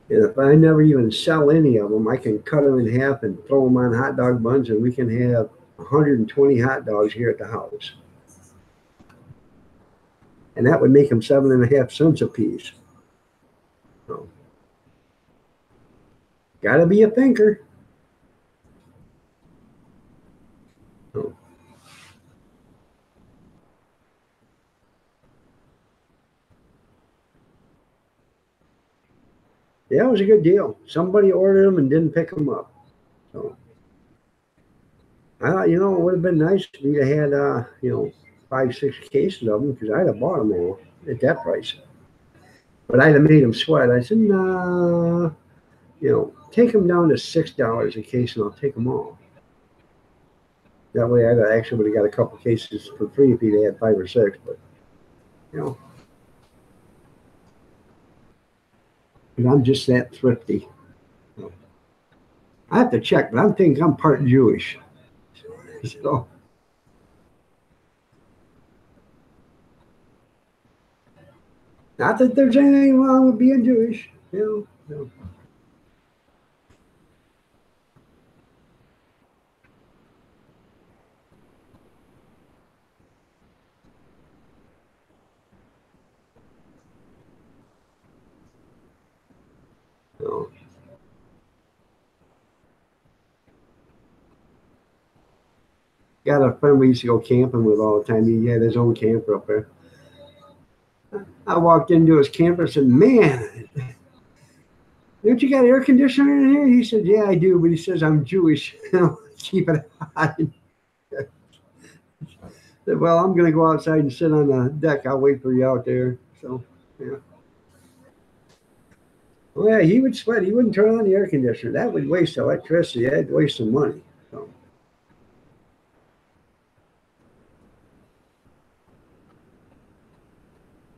And if I never even sell any of them, I can cut them in half and throw them on hot dog buns, and we can have 120 hot dogs here at the house. And that would make them 7.5 cents a piece. So, gotta be a thinker. So, yeah, it was a good deal. Somebody ordered them and didn't pick them up. So I thought, it would have been nice if we had, 5, 6 cases of them because I'd have bought them all at that price. But I'd have made them sweat. I said, nah, take them down to $6 a case and I'll take them all. That way I actually would have got a couple cases for free if he'd had 5 or 6. But, you know, I'm just that thrifty. I have to check, but I think I'm part Jewish. So, not that there's anything wrong with being Jewish. So, got a friend we used to go camping with all the time. He had his own camper up there. I walked into his camper and said, "Man, don't you got air conditioner in here?" He said, "Yeah, I do," but he says I'm Jewish. Keep it hot. I said, "Well, I'm going to go outside and sit on the deck. I'll wait for you out there." So, yeah. Well, yeah, he would sweat. He wouldn't turn on the air conditioner. That would waste electricity. That'd waste some money. So,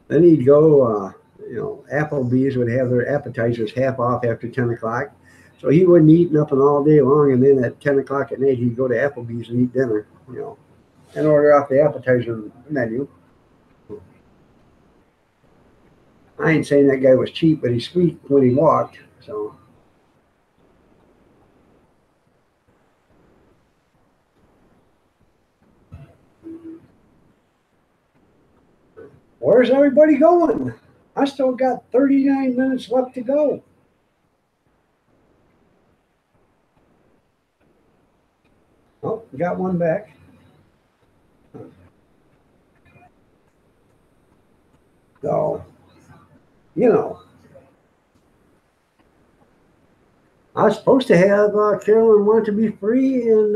then he'd go, Applebee's would have their appetizers half off after 10 o'clock. So he wouldn't eat nothing all day long. And then at 10 o'clock at night, he'd go to Applebee's and eat dinner, and order off the appetizer menu. I ain't saying that guy was cheap, but he's sweet when he walked. So, where's everybody going? I still got 39 minutes left to go. Oh, got one back. So, you know, I was supposed to have Carolyn Want to Be Free and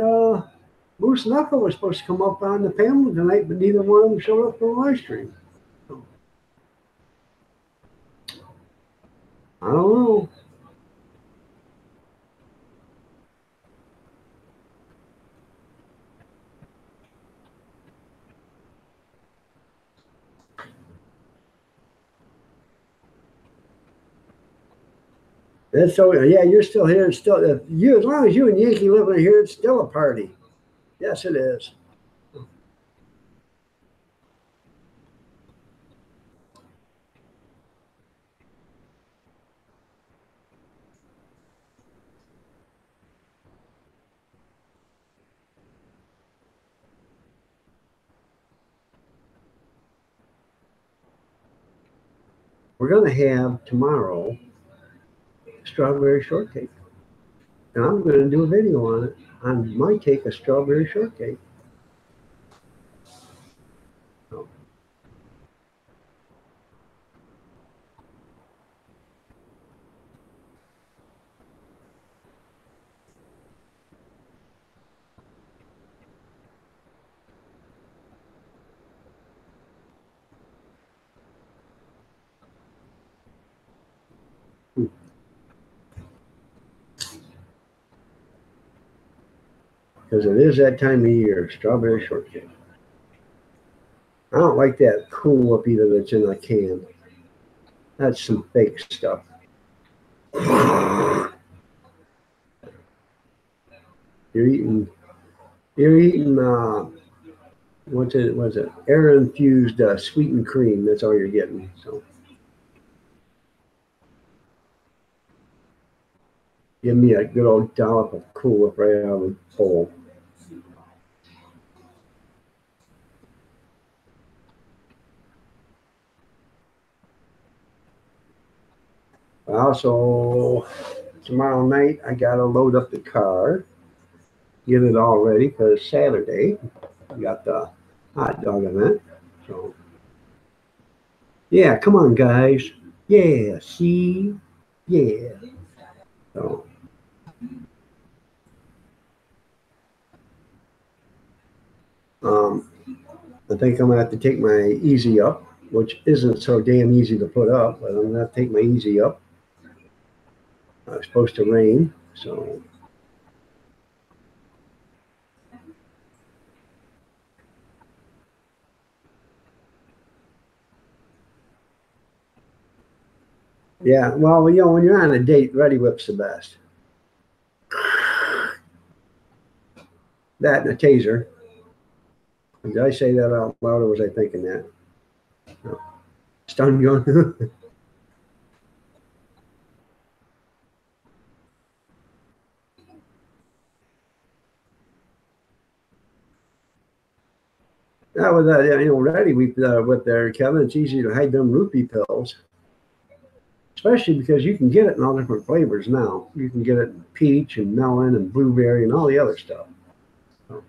Moose Knuckle was supposed to come up on the panel tonight, but neither one of them showed up for the live stream. So, I don't know. And so, yeah, you're still here. It's still you. As long as you and Yankee live in here, it's still a party. Yes, it is. we're going to have tomorrow strawberry shortcake. And I'm going to do a video on it, on my take of strawberry shortcake. So, because it is that time of year, strawberry shortcake. I don't like that Cool Whip either that's in a can. That's some fake stuff. You're eating what's it? Air infused sweetened cream. That's all you're getting. So give me a good old dollop of Cool Whip right out of the bowl. Also, tomorrow night I gotta load up the car, get it all ready because Saturday I got the hot dog event. So yeah, come on guys. Yeah, see, yeah. So I think I'm gonna have to take my Easy Up, which isn't so damn easy to put up, but I'm gonna have to take my Easy Up. It's supposed to rain, so yeah. Well, you know, when you're on a date, Ready Whip's the best. That and a taser. Did I say that out loud, or was I thinking that? No. Stun gun. Yeah, with you know, Ready Whip with there, Kevin, it's easy to hide them rupee pills, especially because you can get it in all different flavors now. You can get it in peach and melon and blueberry and all the other stuff. So,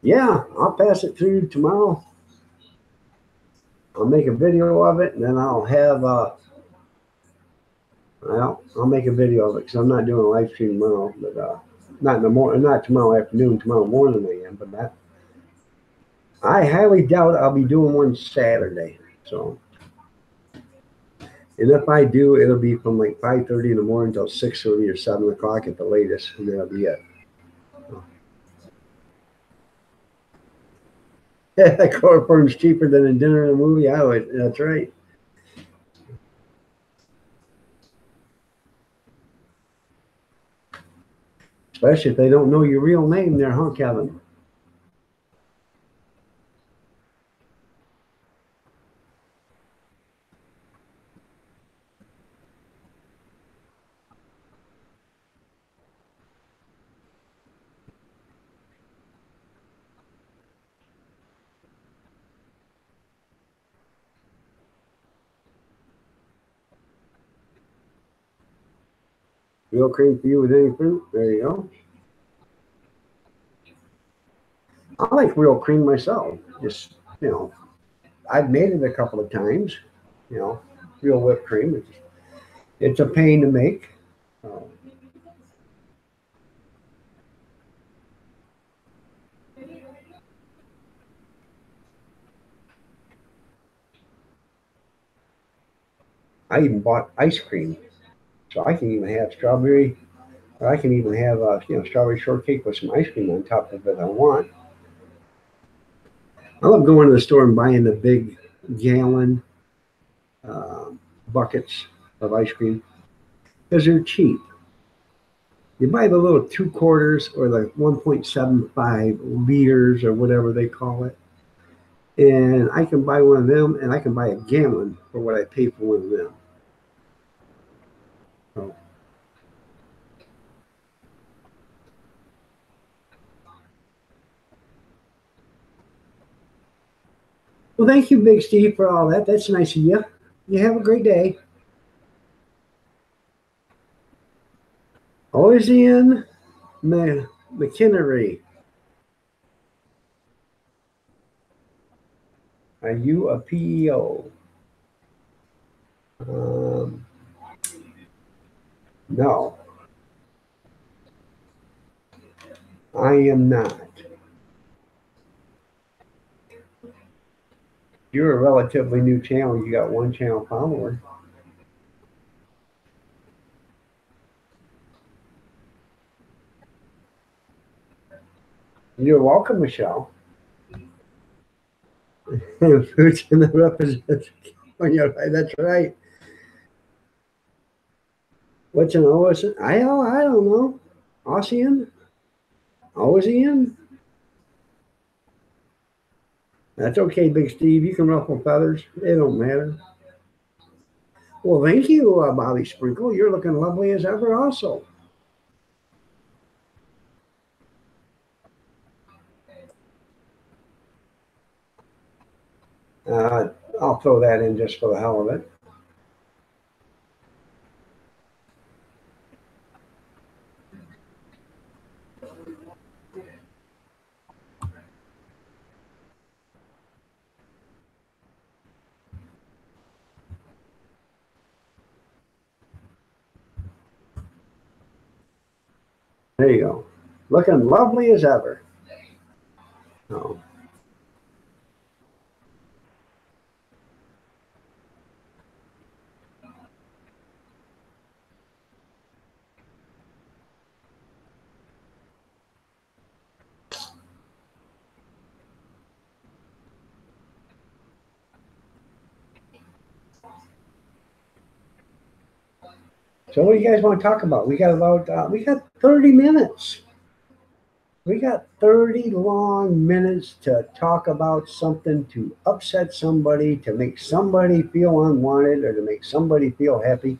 yeah, I'll pass it through tomorrow. I'll make a video of it, and then I'll have well, I'll make a video of it because I'm not doing a live stream tomorrow, but not in the morning, not tomorrow afternoon, tomorrow morning I am. But that I highly doubt I'll be doing one Saturday. So, and if I do, it'll be from like 5:30 in the morning until 6:30 or 7 o'clock at the latest, and that'll be it. Yeah, chloroform's cheaper than a dinner and a movie. I would. That's right. Especially if they don't know your real name there, huh, Kevin? Real cream for you with any fruit. There you go. I like real cream myself. Just, you know, I've made it a couple of times. You know, real whipped cream. It's a pain to make. I even bought ice cream, so I can even have strawberry. Or I can even have you know, strawberry shortcake with some ice cream on top of it if I want. I love going to the store and buying the big gallon uh, buckets of ice cream because they're cheap. You buy the little 2 quarters or the 1.75 liters or whatever they call it. And I can buy one of them and I can buy a gallon for what I pay for one of them. So, well, thank you, Big Steve, for all that. That's nice of you. You have a great day. Ozian McKinnery. Are you a PEO? Um, no, I am not. You're a relatively new channel. You got one channel follower. You're welcome, Michelle. Foods in the representative. That's right. What's an OSN? I don't know. Ossian? Ozian? That's okay, Big Steve. You can ruffle feathers. It don't matter. Well, thank you, Bobby Sprinkle. You're looking lovely as ever, also. Uh, I'll throw that in just for the hell of it. There you go. Looking lovely as ever. Oh. So what do you guys want to talk about? We got 30 minutes. We got 30 long minutes to talk about something to upset somebody, to make somebody feel unwanted, or to make somebody feel happy,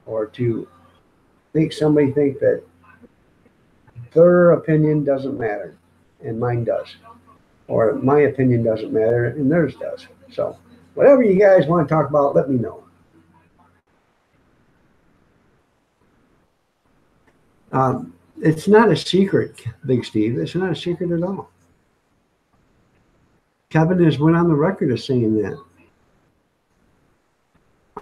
or to make somebody think that their opinion doesn't matter and mine does, or my opinion doesn't matter and theirs does. So, whatever you guys want to talk about, let me know. It's not a secret, Big Steve. It's not a secret at all. Kevin has went on the record as saying that.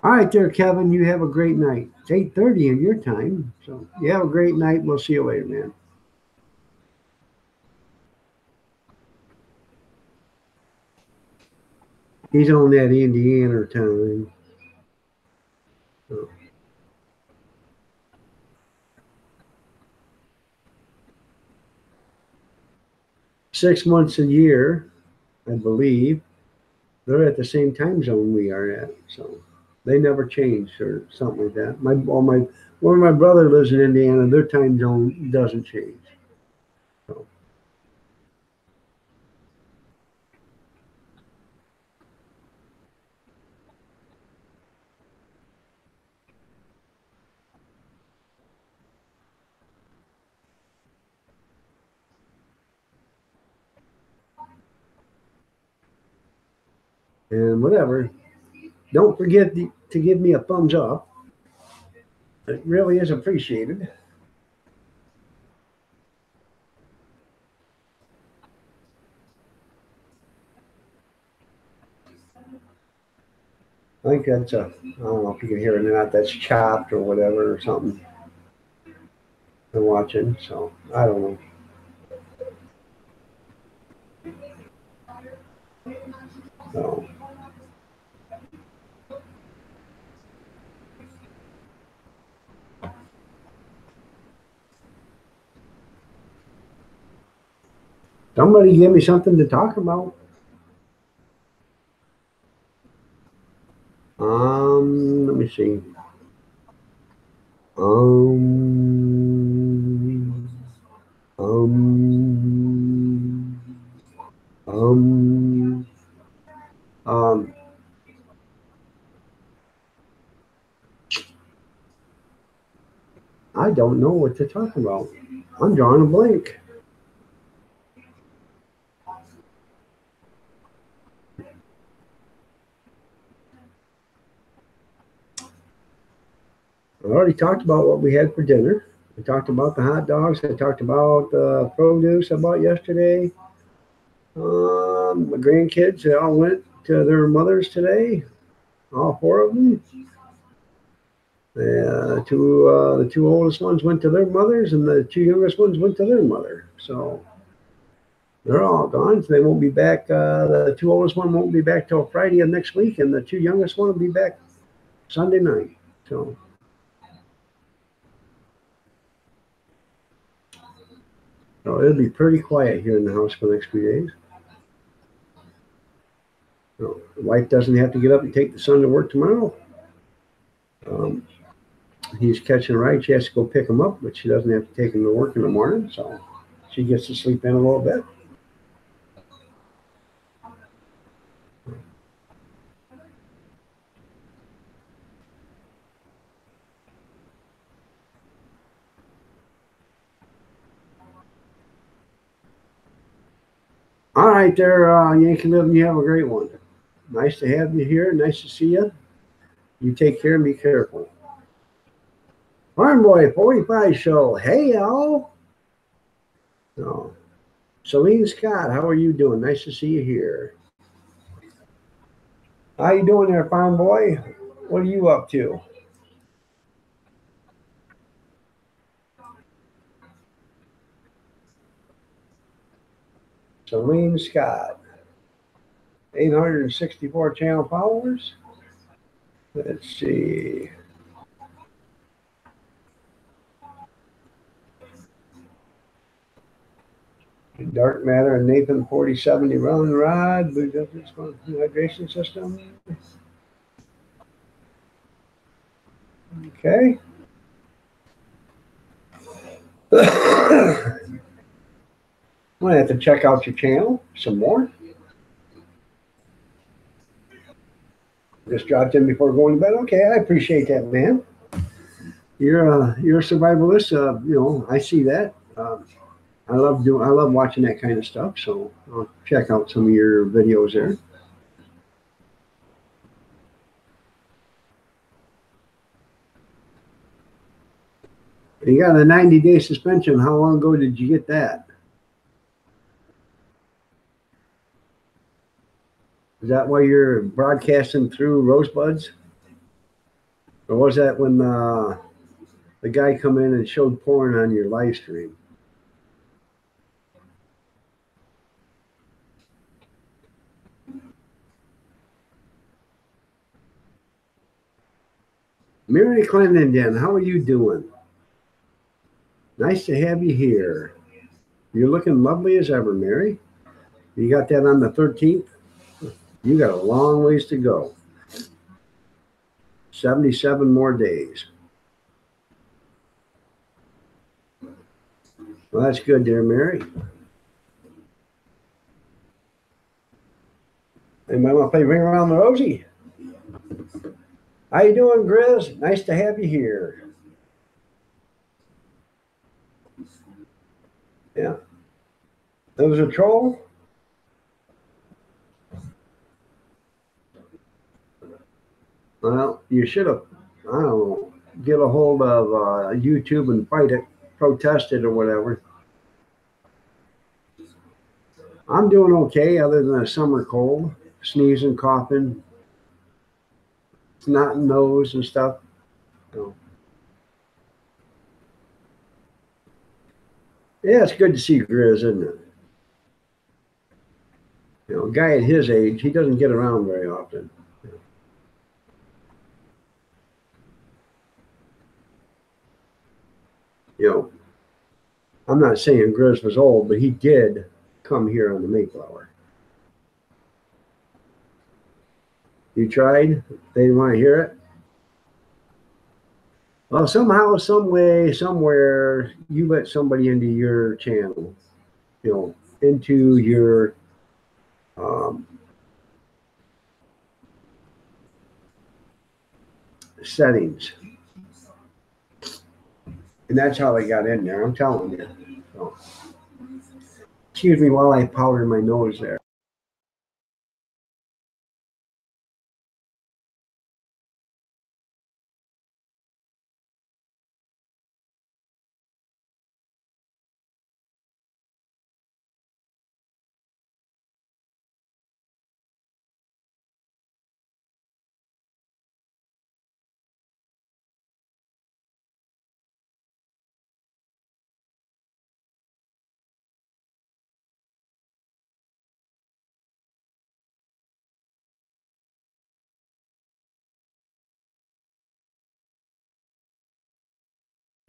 All right, there, Kevin. You have a great night. It's 8:30 in your time, so you have a great night. We'll see you later, man. He's on that Indiana time. So, 6 months a year, I believe. They're at the same time zone we are at, so they never change or something like that. Where my brother lives in Indiana, their time zone doesn't change. So, and whatever. Don't forget to give me a thumbs up. It really is appreciated. I think that's I don't know if you can hear it or not. That's chopped or whatever or something. They're watching, so I don't know. So somebody give me something to talk about. Let me see. Um, um, um, I don't know what to talk about. I'm drawing a blank. I already talked about what we had for dinner. I talked about the hot dogs. I talked about the produce I bought yesterday. My grandkids, they all went to their mothers today. All four of them. The two oldest ones went to their mothers, and the two youngest ones went to their mother. So they're all gone. So they won't be back. The two oldest one won't be back till Friday of next week, and the two youngest one will be back Sunday night. So it'll be pretty quiet here in the house for the next few days. So the wife doesn't have to get up and take the son to work tomorrow. He's catching a ride. She has to go pick him up, but she doesn't have to take him to work in the morning. So she gets to sleep in a little bit. All right, there, Yankee Living. You have a great one. Nice to have you here. Nice to see you. You take care and be careful. Farm Boy 45 show. Hey, y'all. Oh. Celine Scott, how are you doing? Nice to see you here. How you doing there, Farm Boy? What are you up to? Celine Scott. 864 channel followers. Let's see. Dark Matter and Nathan 4070 Rolling Rod. Hydration system. Okay. I'm going to have to check out your channel some more. Just dropped in before going to bed. Okay, I appreciate that, man. You're a survivalist. I see that. I love watching that kind of stuff. So I'll check out some of your videos there. You got a 90-day suspension. How long ago did you get that? Is that why you're broadcasting through Rosebuds? Or was that when the guy come in and showed porn on your live stream? Mary Clendenden, how are you doing? Nice to have you here. You're looking lovely as ever, Mary. You got that on the 13th? You got a long ways to go. 77 more days. Well, that's good, dear Mary. Anybody want to play Ring Around the Rosie? How you doing, Grizz? Nice to have you here. Yeah. That was a troll? Well, you should have, I don't know, get a hold of YouTube and fight it, protest it or whatever. I'm doing okay other than a summer cold, sneezing, coughing, snot and nose and stuff. Yeah, it's good to see Grizz, isn't it? A guy at his age, he doesn't get around very often. I'm not saying Grizz was old, but he did come here on the Mayflower. You tried? They didn't want to hear it? Well, somehow, some way, somewhere, you let somebody into your channel, into your um, settings, and that's how they got in there. I'm telling you. So, excuse me while I powder my nose there.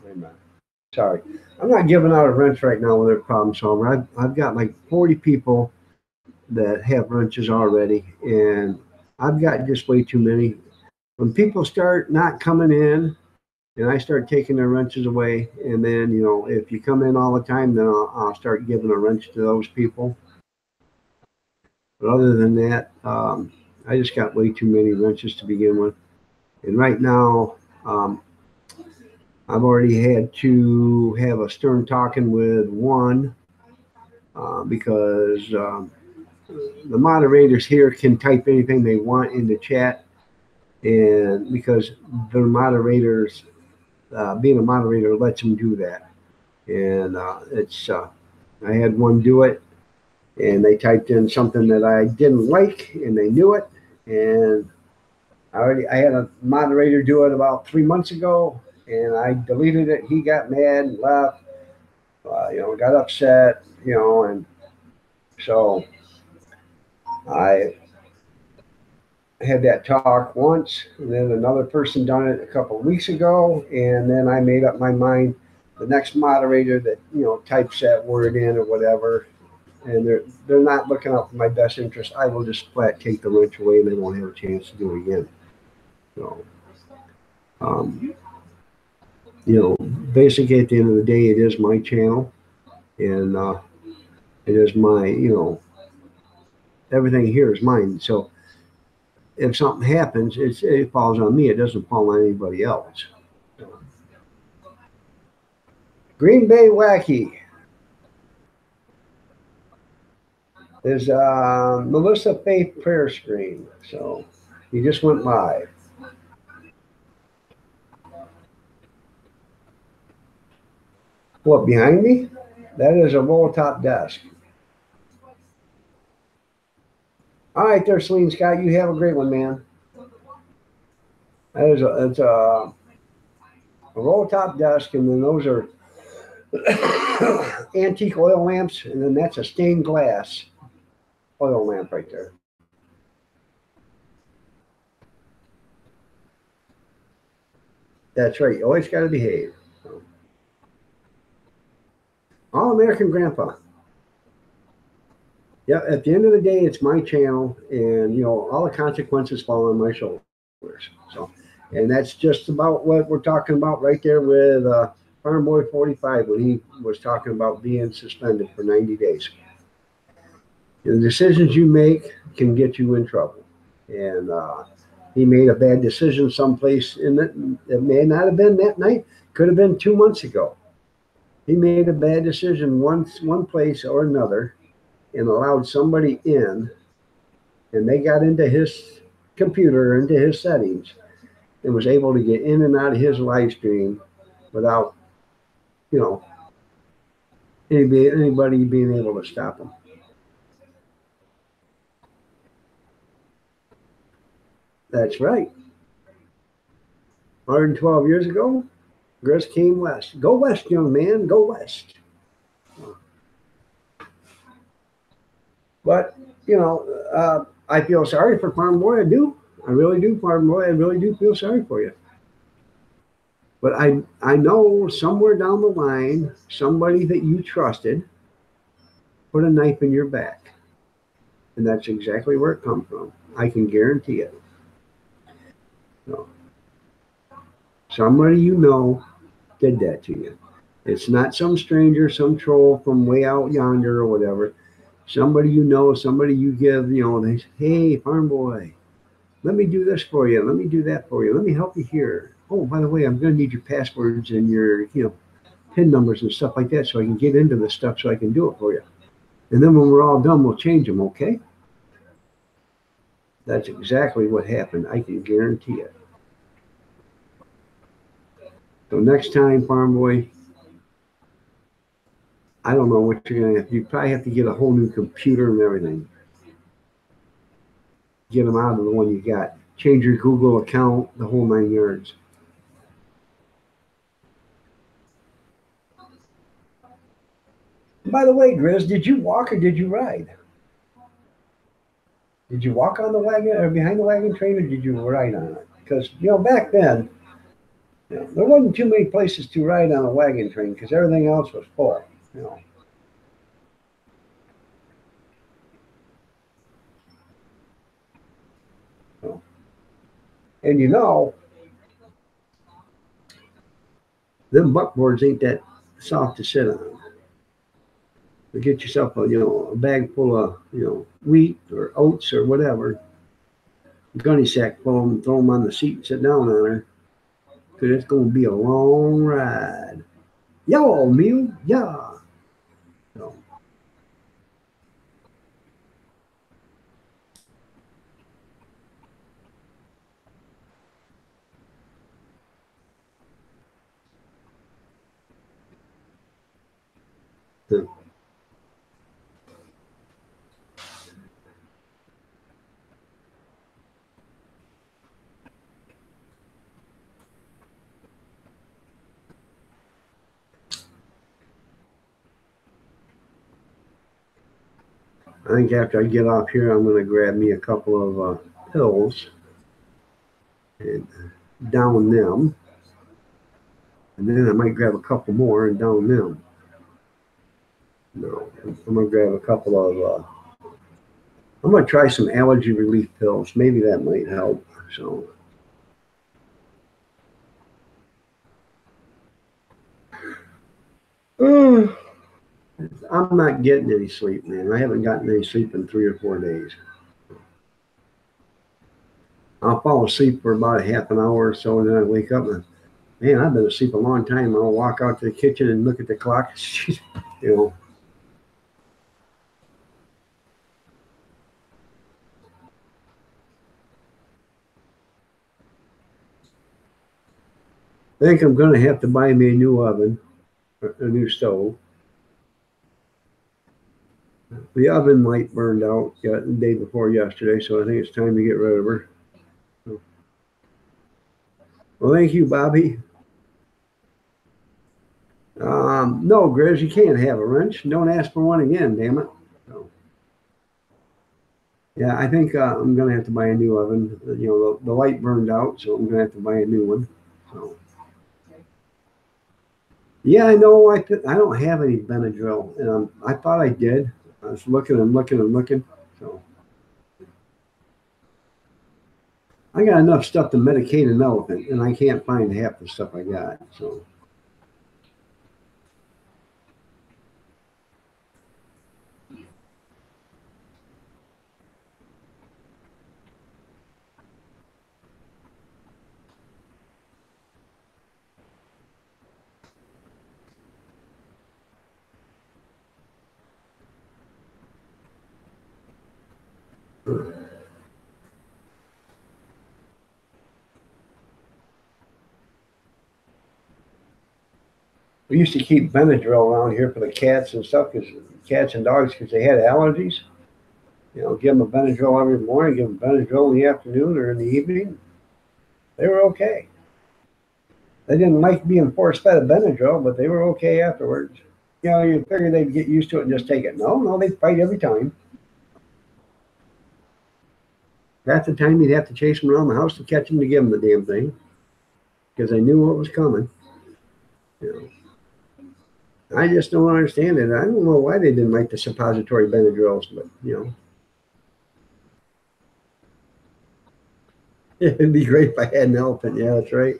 Amen. Sorry, I'm not giving out a wrench right now with their problem solver. I've got like 40 people that have wrenches already, and I've got just way too many. When people start not coming in, and I start taking their wrenches away, and then if you come in all the time, then I'll start giving a wrench to those people. But other than that, I just got way too many wrenches to begin with, and right now. I've already had to have a stern talking with one because the moderators here can type anything they want in the chat, and because the moderators, being a moderator, lets them do that. And I had one do it, and they typed in something that I didn't like, and they knew it. And I had a moderator do it about 3 months ago, and I deleted it. He got mad and left. Got upset. And so I had that talk once, and then another person done it a couple of weeks ago, and then I made up my mind. The next moderator that types that word in or whatever, and they're not looking out for my best interest, I will just flat take the wrench away, and they won't have a chance to do it again. So, um, basically at the end of the day, it is my channel, and it is my everything here is mine. So if something happens, it falls on me. It doesn't fall on anybody else. Green Bay Wacky is Melissa Faith prayer screen. So he just went live. What, behind me? That is a roll top desk. All right, there, Celine Scott. You have a great one, man. It's a roll top desk, and then those are antique oil lamps, and then that's a stained glass oil lamp right there. That's right. You always got to behave. All American Grandpa. Yeah, at the end of the day, it's my channel, and all the consequences fall on my shoulders. So, and that's just about what we're talking about right there with Farm Boy 45 when he was talking about being suspended for 90 days. The decisions you make can get you in trouble, and he made a bad decision someplace in it. It may not have been that night. Could have been 2 months ago. He made a bad decision one place or another, and allowed somebody in, and they got into his computer, into his settings, and was able to get in and out of his live stream without, you know, anybody being able to stop him. That's right. 112 years ago, Gris came west. Go west, young man. Go west. But, I feel sorry for Farm Boy. I do. I really do, Farm Boy. I really do feel sorry for you. But I know somewhere down the line, somebody that you trusted put a knife in your back. And that's exactly where it comes from. I can guarantee it. So, Somebody you know did that to you. It's not some stranger, some troll from way out yonder or whatever. Somebody you know, somebody you give, they say, hey, farm boy, let me do this for you. Let me do that for you. Let me help you here. Oh, by the way, I'm going to need your passwords and your, PIN numbers and stuff like that so I can get into this stuff so I can do it for you. And then when we're all done, we'll change them, okay? That's exactly what happened. I can guarantee it. So next time, farm boy, I don't know what you're going to have to do. You probably have to get a whole new computer and everything. Get them out of the one you got. Change your Google account, the whole 9 yards. By the way, Grizz, did you walk or did you ride? Did you walk on the wagon or behind the wagon train or did you ride on it? Because, back then, there wasn't too many places to ride on a wagon train because everything else was full. And them buckboards ain't that soft to sit on. But get yourself a bag full of wheat or oats or whatever, gunny sack full of them, throw them on the seat and sit down on her, because it's going to be a long ride. Yo, mule, yeah. So, I think after I get off here, I'm going to grab me a couple of pills and down them. And then I might grab a couple more and down them. No, I'm going to grab a couple of, I'm going to try some allergy relief pills. Maybe that might help. So, I'm not getting any sleep, man. I haven't gotten any sleep in 3 or 4 days. I'll fall asleep for about a half an hour or so, and then I wake up and, man, I've been asleep a long time. I'll walk out to the kitchen and look at the clock. I think I'm going to have to buy me a new oven, a new stove. The oven light burned out the day before yesterday, so I think it's time to get rid of her. Well, thank you, Bobby. No, Grizz, you can't have a wrench. Don't ask for one again, damn it. So, yeah, I think I'm going to have to buy a new oven. The light burned out, so I'm going to have to buy a new one. So, yeah, I know. I don't have any Benadryl, and I thought I did. I was looking and looking and looking. So I got enough stuff to medicate an elephant, and I can't find half the stuff I got. So. We used to keep Benadryl around here for the cats and stuff, because cats and dogs, because they had allergies. Give them a Benadryl every morning, give them Benadryl in the afternoon or in the evening. They were okay. They didn't like being force fed a Benadryl, but they were okay afterwards. You figure they'd get used to it and just take it. No, they'd fight every time. Half the time you'd have to chase them around the house to catch them to give them the damn thing, because they knew what was coming. I just don't understand it. I don't know why they didn't like the suppository Benadryls, but it'd be great if I had an elephant. Yeah, that's right.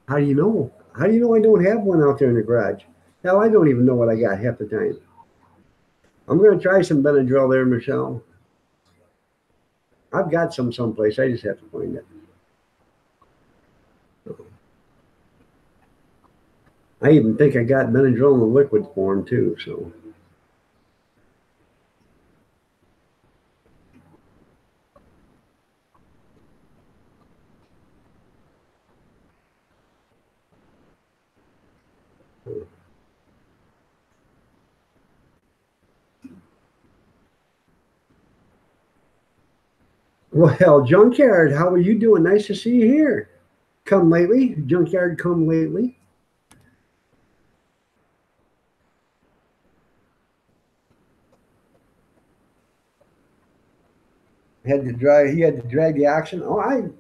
How do you know? How do you know I don't have one out there in the garage? Hell, I don't even know what I got half the time. I'm going to try some Benadryl there, Michelle. I've got some someplace. I just have to find it. I even think I got Benadryl in the liquid form too. So, well, Junkyard, how are you doing? Nice to see you here. Come lately, Junkyard. Come lately. Had to drive. He had to drag the oxen. Oh, I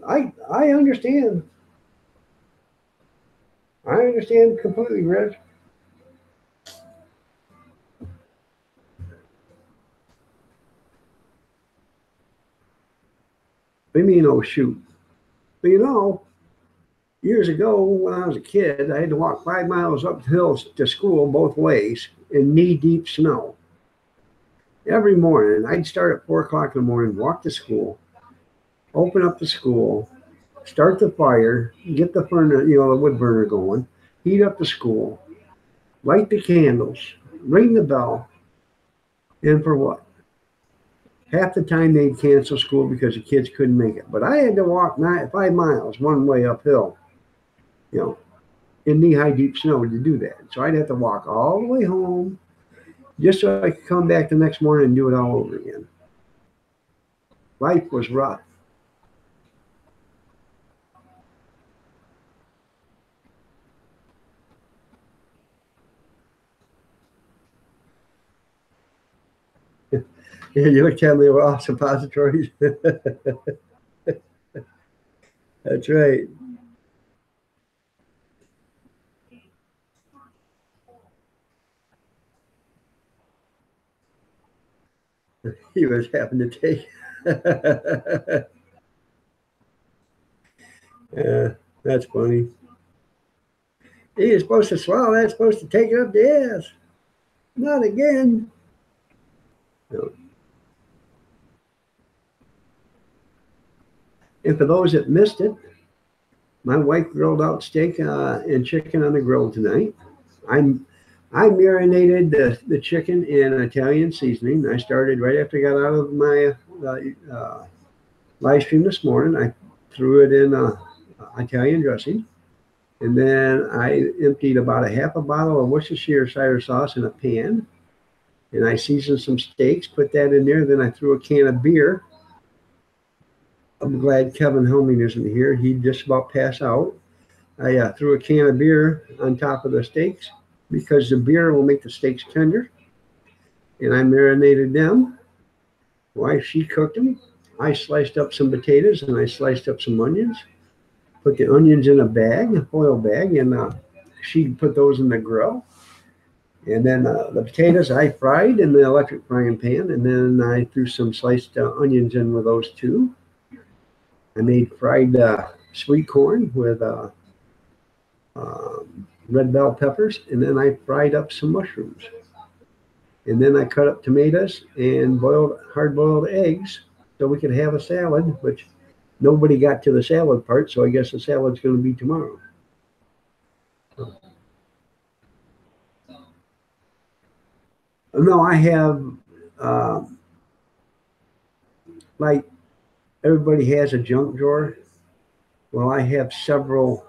understand. I understand completely, Rich. What do you mean, oh shoot? But years ago when I was a kid, I had to walk 5 miles up hills to school both ways in knee-deep snow every morning. I'd start at 4 o'clock in the morning, walk to school, open up the school, start the fire, get the burner, the wood burner going, heat up the school, light the candles, ring the bell, and for what? Half the time they'd cancel school because the kids couldn't make it. But I had to walk 5 miles one way uphill, you know, in knee-high deep snow to do that. So I'd have to walk all the way home just so I could come back the next morning and do it all over again. Life was rough. Yeah, you look at me with all suppositories. That's right. He was having to take. Yeah, that's funny. He is supposed to swallow that, supposed to take it up the ass. Not again. No. And for those that missed it, my wife grilled out steak and chicken on the grill tonight. I'm I marinated the chicken in Italian seasoning. I started right after I got out of my live stream this morning. I threw it in Italian dressing. And then I emptied about a half a bottle of Worcestershire sauce in a pan. And I seasoned some steaks, put that in there. Then I threw a can of beer. I'm glad Kevin Helming isn't here. He'd just about pass out. I threw a can of beer on top of the steaks because the beer will make the steaks tender. And I marinated them. Wife, she cooked them. I sliced up some potatoes and I sliced up some onions. Put the onions in a bag, a foil bag, and she put those in the grill. And then the potatoes I fried in the electric frying pan, and then I threw some sliced onions in with those too. I made fried sweet corn with red bell peppers, and then I fried up some mushrooms. And then I cut up tomatoes and boiled hard-boiled eggs so we could have a salad, which nobody got to the salad part, so I guess the salad's going to be tomorrow. No, I have, uh, like everybody has a junk drawer. Well, I have several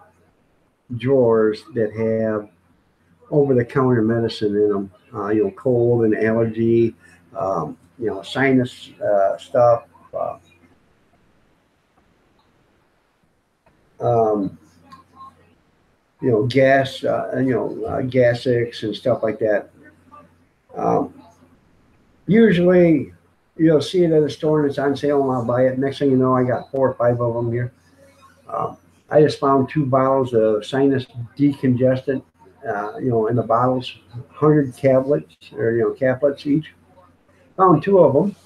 drawers that have over-the-counter medicine in them. Cold and allergy, sinus stuff. Um, gas, Gas-X and stuff like that. Um, Usually, you'll see it at a store and it's on sale, and I'll buy it. Next thing you know, I got 4 or 5 of them here. Um, I just found 2 bottles of sinus decongestant, in the bottles, 100 caplets or caplets each. Found 2 of them.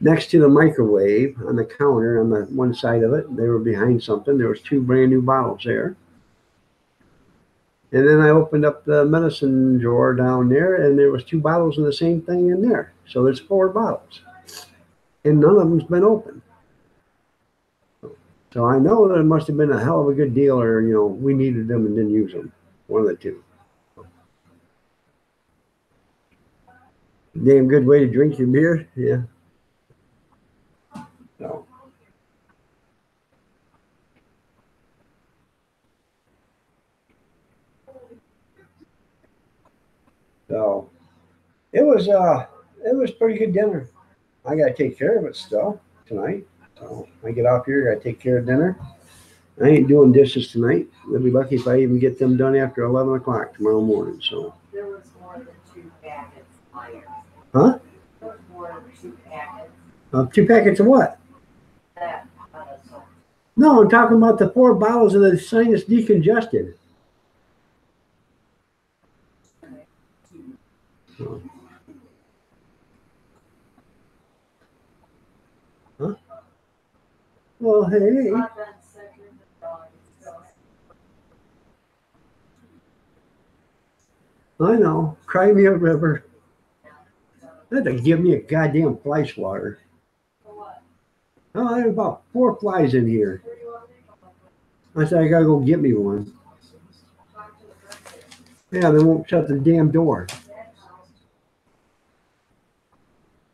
next to the microwave on the counter on the one side of it. They were behind something. There was two brand new bottles there. And then I opened up the medicine drawer down there, and there was two bottles of the same thing in there. So there's 4 bottles, and none of them's been opened. So I know that it must have been a hell of a good deal, or we needed them and didn't use them. One of the two. Damn good way to drink your beer, yeah. So. So it was pretty good dinner. I gotta take care of it still tonight. So I get off here, gotta take care of dinner. I ain't doing dishes tonight. I'll be lucky if I even get them done after 11 o'clock tomorrow morning. So. There was more than 2 packets, Myers. Huh? There was more than 2 packets. 2 packets of what? That No, I'm talking about the 4 bottles of the sinus decongested. Oh. Huh? Well, hey. I know. Cry me a river. They had to give me a goddamn fly swatter. Oh, I had about 4 flies in here. I said, I gotta go get me one. Yeah, they won't shut the damn door.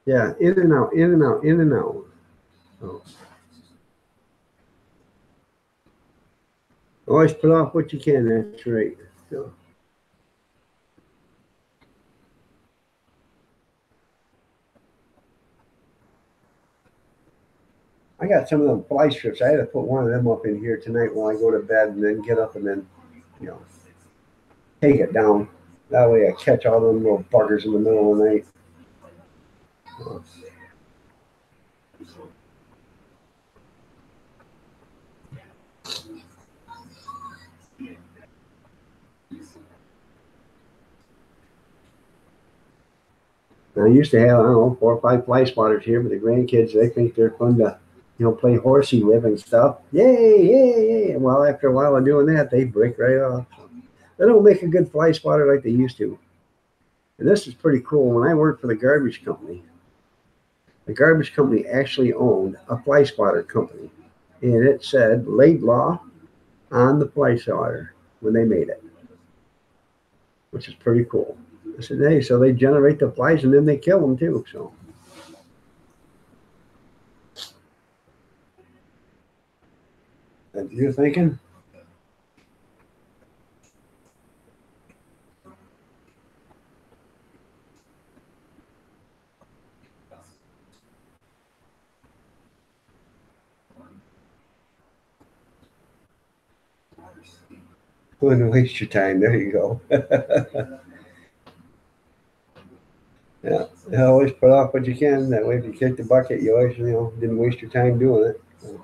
Yeah, in and out, in and out, in and out. Oh. Always put off what you can, that's right. So. I got some of them fly strips. I had to put one of them up in here tonight while I go to bed and then get up and then, take it down. That way I catch all them little buggers in the middle of the night. I used to have, I don't know, 4 or 5 fly spotters here, but the grandkids, they think they're fun to, play horsey with and stuff. Yay, yay, yay. Well, after a while of doing that, they break right off. They don't make a good fly spotter like they used to. And this is pretty cool. When I worked for the garbage company actually owned a fly spotter company. And it said Laidlaw on the fly spotter when they made it, which is pretty cool. I said, hey, so they generate the flies and then they kill them too. So. And you're thinking? Wouldn't waste your time. There you go. Yeah, you always put off what you can. That way, if you kick the bucket, you always, didn't waste your time doing it. So.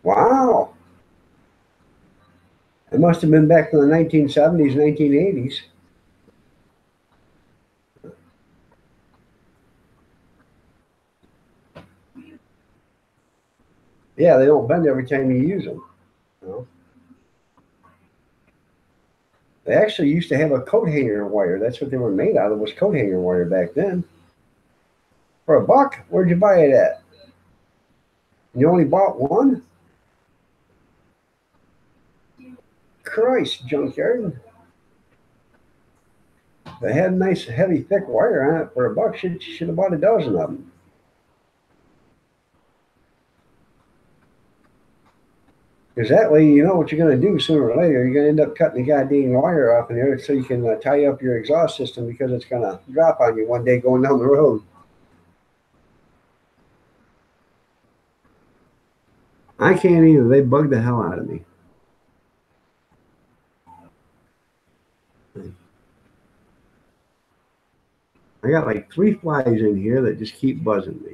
Wow. It must have been back in the 1970s, 1980s. Yeah, they don't bend every time you use them. They actually used to have a coat hanger wire. That's what they were made out of, was coat hanger wire back then. For $1, where'd you buy it at? You only bought one? Christ, junkyard. They had nice, heavy, thick wire on it for $1. Should have bought a dozen of them. Because that way, you know what you're going to do sooner or later. You're going to end up cutting the goddamn wire off in there so you can tie up your exhaust system because it's going to drop on you one day going down the road. I can't either. They bug the hell out of me. I got like 3 flies in here that just keep buzzing me.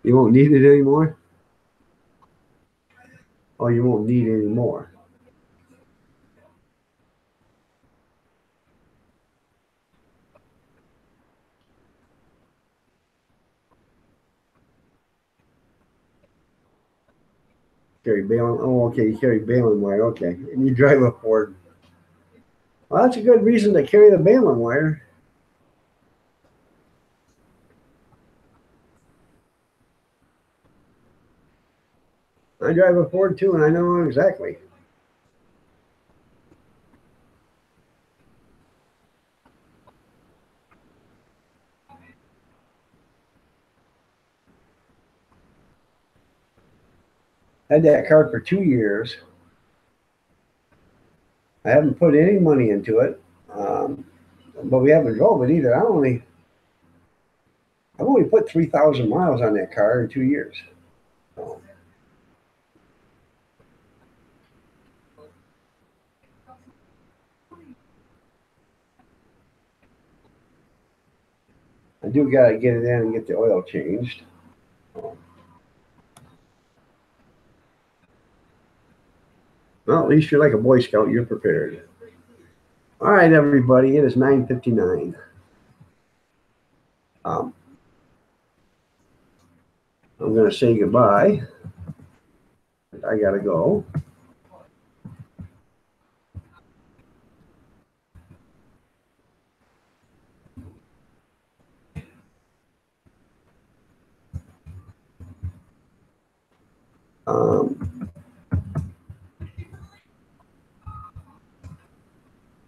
You won't need it anymore? Oh, you won't need any more. Carry baling. Oh, okay. You carry baling wire. Okay. And you drive a Ford. Well, that's a good reason to carry the baling wire. I drive a Ford too, and I know exactly. I had that car for 2 years. I haven't put any money into it, but we haven't drove it either. I've only put 3,000 miles on that car in 2 years. So, I do got to get it in and get the oil changed. Well, at least you're like a Boy Scout. You're prepared. All right, everybody. It is 9:59. I'm going to say goodbye. I got to go.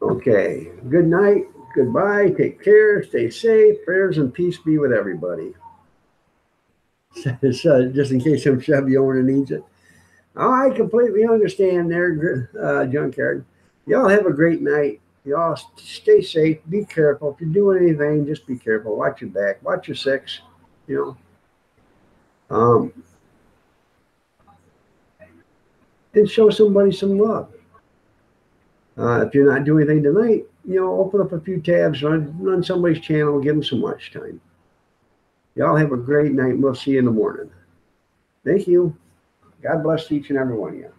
Okay. Good night. Goodbye. Take care. Stay safe. Prayers and peace be with everybody. Just in case some Chevy owner needs it. Oh, I completely understand there, Junkyard. Y'all have a great night. Y'all stay safe. Be careful. If you're doing anything, just be careful. Watch your back. Watch your six. You know. And show somebody some love. If you're not doing anything tonight, open up a few tabs, run somebody's channel, give them some watch time. Y'all have a great night. We'll see you in the morning. Thank you. God bless each and every one of you.